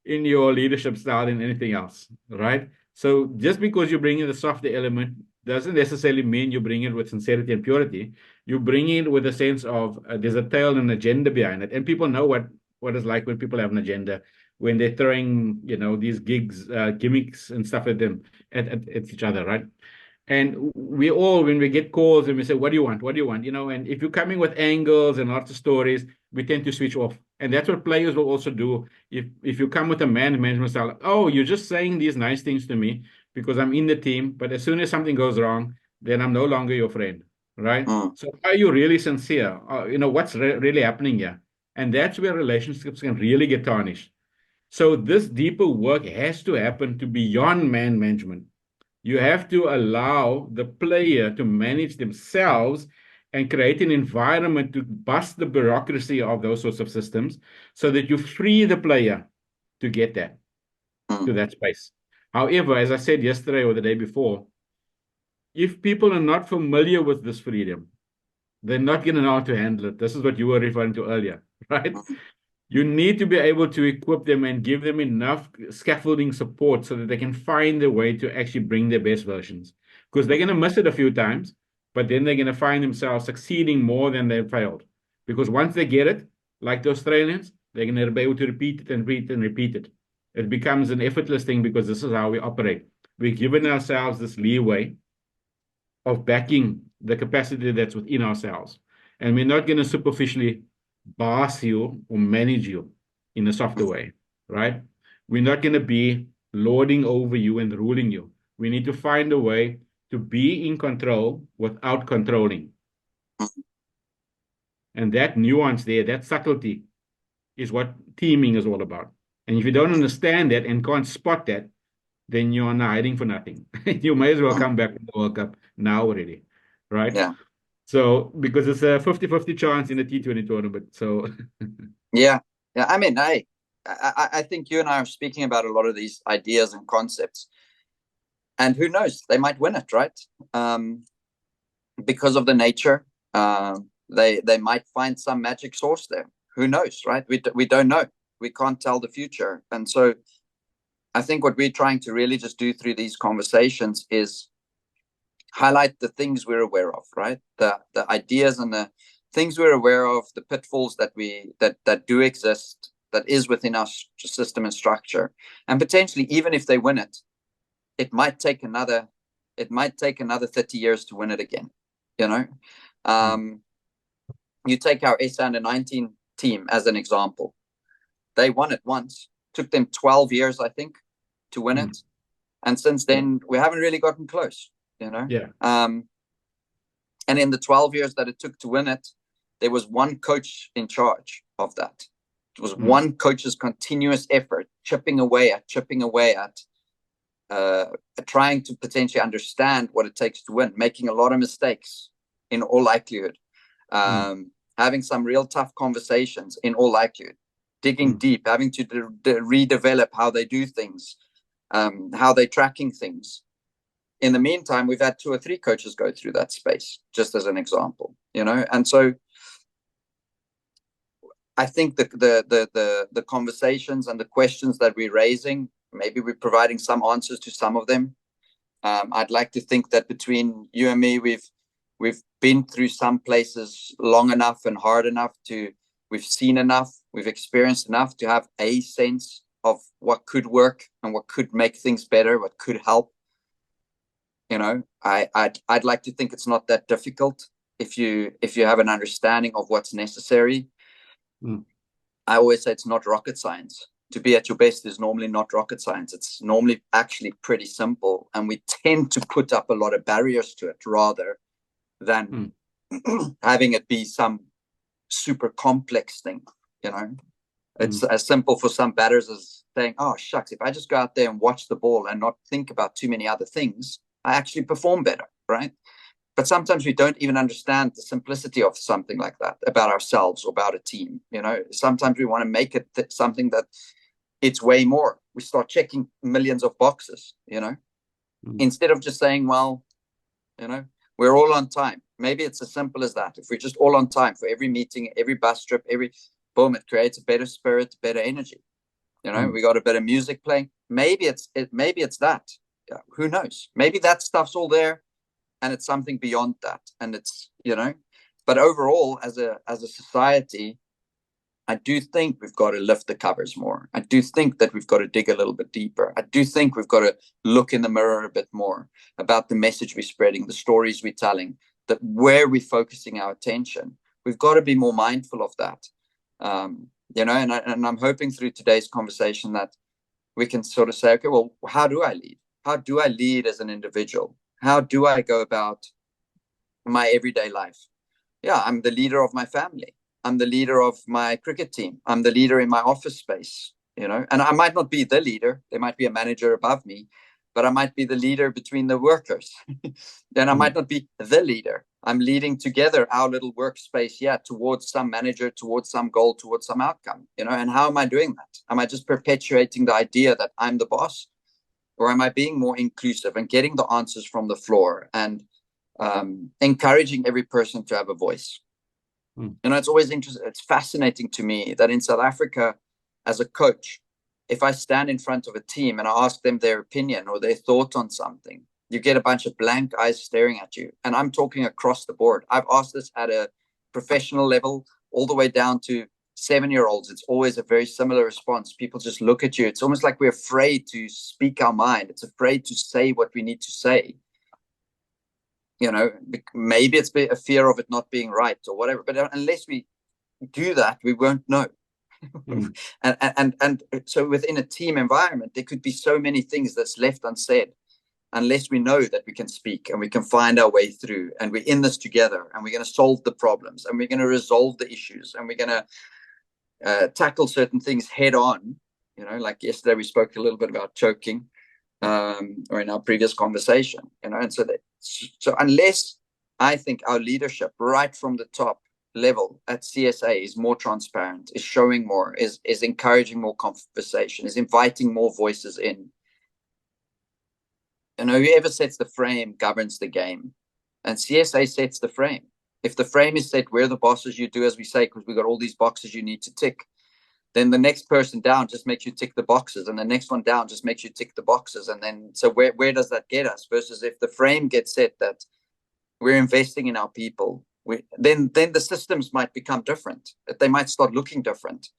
in your leadership style than anything else, right? So just because you bring in the softer element doesn't necessarily mean you bring it with sincerity and purity. You bring it with a sense of there's a tail and an agenda behind it, and people know what it's like when people have an agenda, when they're throwing these gimmicks and stuff at them at each other, right? And we all, when we get calls and we say, what do you want? What do you want? And if you're coming with angles and lots of stories, we tend to switch off. And that's what players will also do. If you come with a man management style, oh, you're just saying these nice things to me because I'm in the team. But as soon as something goes wrong, then I'm no longer your friend, right? So are you really sincere? What's really happening here? And that's where relationships can really get tarnished. So this deeper work has to happen to beyond man management. You have to allow the player to manage themselves and create an environment to bust the bureaucracy of those sorts of systems so that you free the player to get that, to that space. However, as I said yesterday or the day before, if people are not familiar with this freedom, they're not going to know how to handle it. This is what you were referring to earlier, right? You need to be able to equip them and give them enough scaffolding support so that they can find a way to actually bring their best versions. Because they're going to miss it a few times, but then they're going to find themselves succeeding more than they've failed. Because once they get it, like the Australians, they're going to be able to repeat it and repeat and repeat it. It becomes an effortless thing because this is how we operate. We've given ourselves this leeway of backing the capacity that's within ourselves. And we're not going to superficially boss you or manage you in a softer way, right? We're not going to be lording over you and ruling you. We need to find a way to be in control without controlling. And that nuance there, that subtlety, is what teaming is all about. And if you don't understand that and can't spot that, then you're not hiding for nothing. You may as well come back to the World Cup now already, right? Yeah. So, because it's a 50-50 chance in the T20 tournament. So, yeah. I mean, I think you and I are speaking about a lot of these ideas and concepts. And who knows, they might win it, right? Because of the nature, they might find some magic source there. Who knows, right? We don't know. We can't tell the future. And so I think what we're trying to really just do through these conversations is highlight the things we're aware of, right? The ideas and the things we're aware of, the pitfalls that do exist, that is within our system and structure. And potentially, even if they win it, it might take another 30 years to win it again. You know, you take our SA under 19 team as an example. They won it once. Took them 12 years, I think, to win it. And since then, we haven't really gotten close, you know? yeah. And in the 12 years that it took to win it, there was one coach in charge of that. It was one coach's continuous effort, chipping away at, trying to potentially understand what it takes to win, making a lot of mistakes in all likelihood, having some real tough conversations in all likelihood, digging deep, having to redevelop how they do things, how they're tracking things. In the meantime, we've had 2 or 3 coaches go through that space, just as an example, you know. And so I think the conversations and the questions that we're raising, maybe we're providing some answers to some of them. I'd like to think that between you and me, we've been through some places long enough and hard enough we've seen enough, we've experienced enough to have a sense of what could work and what could make things better, what could help. You know, I'd like to think it's not that difficult if you have an understanding of what's necessary. I always say it's not rocket science. To be at your best is normally not rocket science. It's normally actually pretty simple, and we tend to put up a lot of barriers to it rather than having it be some super complex thing. You know, it's as simple for some batters as saying, "Oh shucks, if I just go out there and watch the ball and not think about too many other things, I actually perform better," right? But sometimes we don't even understand the simplicity of something like that about ourselves or about a team. You know, sometimes we want to make it something that it's way more. We start checking millions of boxes, you know, instead of just saying, well, you know, we're all on time. Maybe it's as simple as that. If we're just all on time for every meeting, every bus trip, boom, it creates a better spirit, better energy. You know, we got a bit of music playing. Maybe it's that. Yeah, who knows? Maybe that stuff's all there, and it's something beyond that. And it's, you know, but overall, as a society, I do think we've got to lift the covers more. I do think that we've got to dig a little bit deeper. I do think we've got to look in the mirror a bit more about the message we're spreading, the stories we're telling, that where we're focusing our attention. We've got to be more mindful of that. You know, and I'm hoping through today's conversation that we can sort of say, okay, well, how do I lead? How do I lead as an individual? How do I go about my everyday life? Yeah, I'm the leader of my family. I'm the leader of my cricket team. I'm the leader in my office space. and I might not be the leader. There might be a manager above me, but I might be the leader between the workers. Then I might not be the leader. I'm leading together our little workspace towards some manager, towards some goal, towards some outcome, and how am I doing that? Am I just perpetuating the idea that I'm the boss, or am I being more inclusive and getting the answers from the floor and encouraging every person to have a voice? It's always interesting. It's fascinating to me that in South Africa, as a coach, if I stand in front of a team and I ask them their opinion or their thought on something, you get a bunch of blank eyes staring at you. And I'm talking across the board. I've asked this at a professional level, all the way down to 7-year-olds. It's always a very similar response. People just look at you. It's almost like we're afraid to speak our mind. It's afraid to say what we need to say. Maybe it's a fear of it not being right or whatever. But unless we do that, we won't know. And so within a team environment, there could be so many things that's left unsaid unless we know that we can speak and we can find our way through, and we're in this together, and we're going to solve the problems, and we're going to resolve the issues, and we're going to tackle certain things head on. Like yesterday we spoke a little bit about choking, or in our previous conversation, and so unless I think our leadership right from the top level at CSA is more transparent, is showing more, is encouraging more conversation, is inviting more voices in. Whoever sets the frame governs the game, and CSA sets the frame. If the frame is set, we're the bosses, you do as we say, because we've got all these boxes you need to tick, then the next person down just makes you tick the boxes, and the next one down just makes you tick the boxes. And then, so where does that get us? Versus if the frame gets set that we're investing in our people, then the systems might become different. They might start looking different.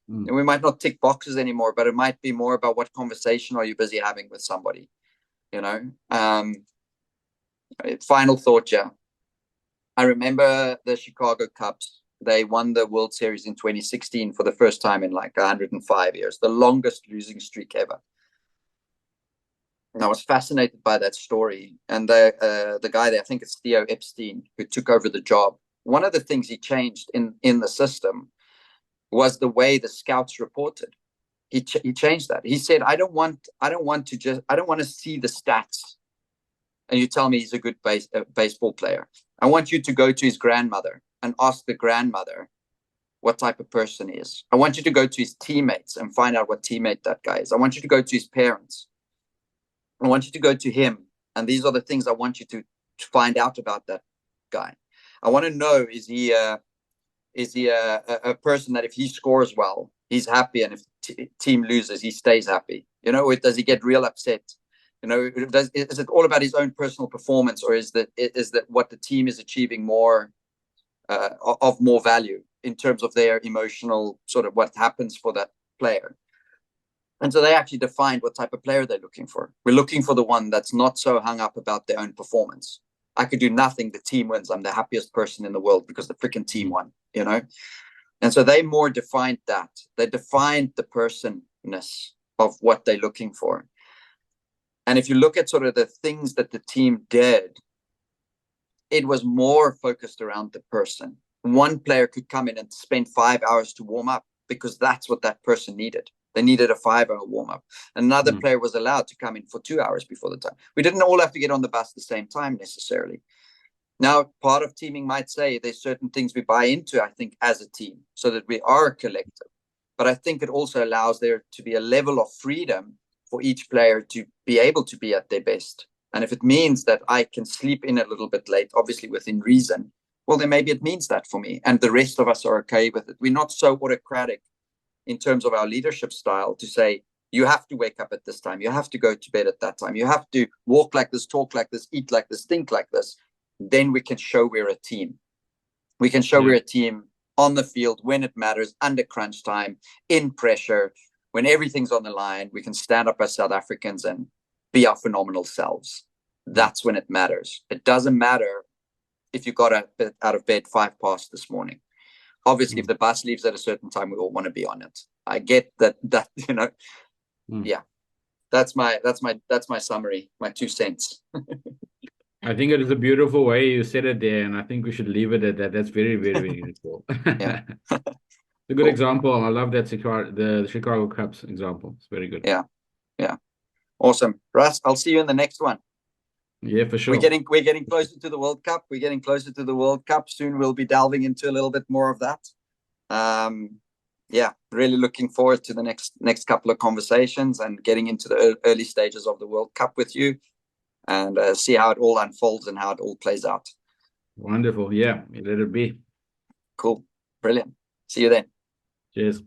And we might not tick boxes anymore, but it might be more about what conversation are you busy having with somebody. Final thought, I remember the Chicago Cubs. They won the World Series in 2016 for the first time in like 105 years, the longest losing streak ever. And I was fascinated by that story. And the guy there, I think it's Theo Epstein, who took over the job. One of the things he changed in the system was the way the scouts reported. He changed that. He said, I don't want to see the stats and you tell me he's a good baseball player. I want you to go to his grandmother and ask the grandmother what type of person he is. I want you to go to his teammates and find out what teammate that guy is. I want you to go to his parents. I want you to go to him. And these are the things I want you to find out about that guy. I want to know, is he a person that if he scores well, he's happy, and if team loses, he stays happy? Or does he get real upset? Is it all about his own personal performance, or is that what the team is achieving more of more value in terms of their emotional sort of what happens for that player? And so they actually defined what type of player they're looking for. We're looking for the one that's not so hung up about their own performance. I could do nothing, the team wins. I'm the happiest person in the world because the freaking team won, And so they more defined that. They defined the personness of what they're looking for. And if you look at sort of the things that the team did, it was more focused around the person. One player could come in and spend 5 hours to warm up because that's what that person needed. They needed a 5-hour warm-up. Another player was allowed to come in for 2 hours before the time. We didn't all have to get on the bus at the same time necessarily. Now, part of teaming might say there's certain things we buy into, I think, as a team, so that we are a collective. But I think it also allows there to be a level of freedom for each player to be able to be at their best. And if it means that I can sleep in a little bit late, obviously within reason, well, then maybe it means that for me. And the rest of us are okay with it. We're not so autocratic in terms of our leadership style to say, you have to wake up at this time, you have to go to bed at that time, you have to walk like this, talk like this, eat like this, think like this. Then we can show we're a team. We can show we're a team on the field when it matters, under crunch time, in pressure, when everything's on the line. We can stand up as South Africans and be our phenomenal selves. That's when it matters. It doesn't matter if you got out of bed 5 past this morning. Obviously, if the bus leaves at a certain time, we all want to be on it. I get that, yeah. That's my summary, my 2 cents. I think it is a beautiful way you said it there, and I think we should leave it at that. That's very, very, very beautiful. Yeah. a good Cool. example. I love that the Chicago Cubs example. It's very good. Yeah. Awesome. Russ, I'll see you in the next one. Yeah, for sure. We're getting closer to the World Cup. We're getting closer to the World Cup. Soon we'll be delving into a little bit more of that. Yeah, really looking forward to the next couple of conversations and getting into the early stages of the World Cup with you, and see how it all unfolds and how it all plays out. Wonderful. Yeah, let it be. Cool. Brilliant. See you then. Cheers.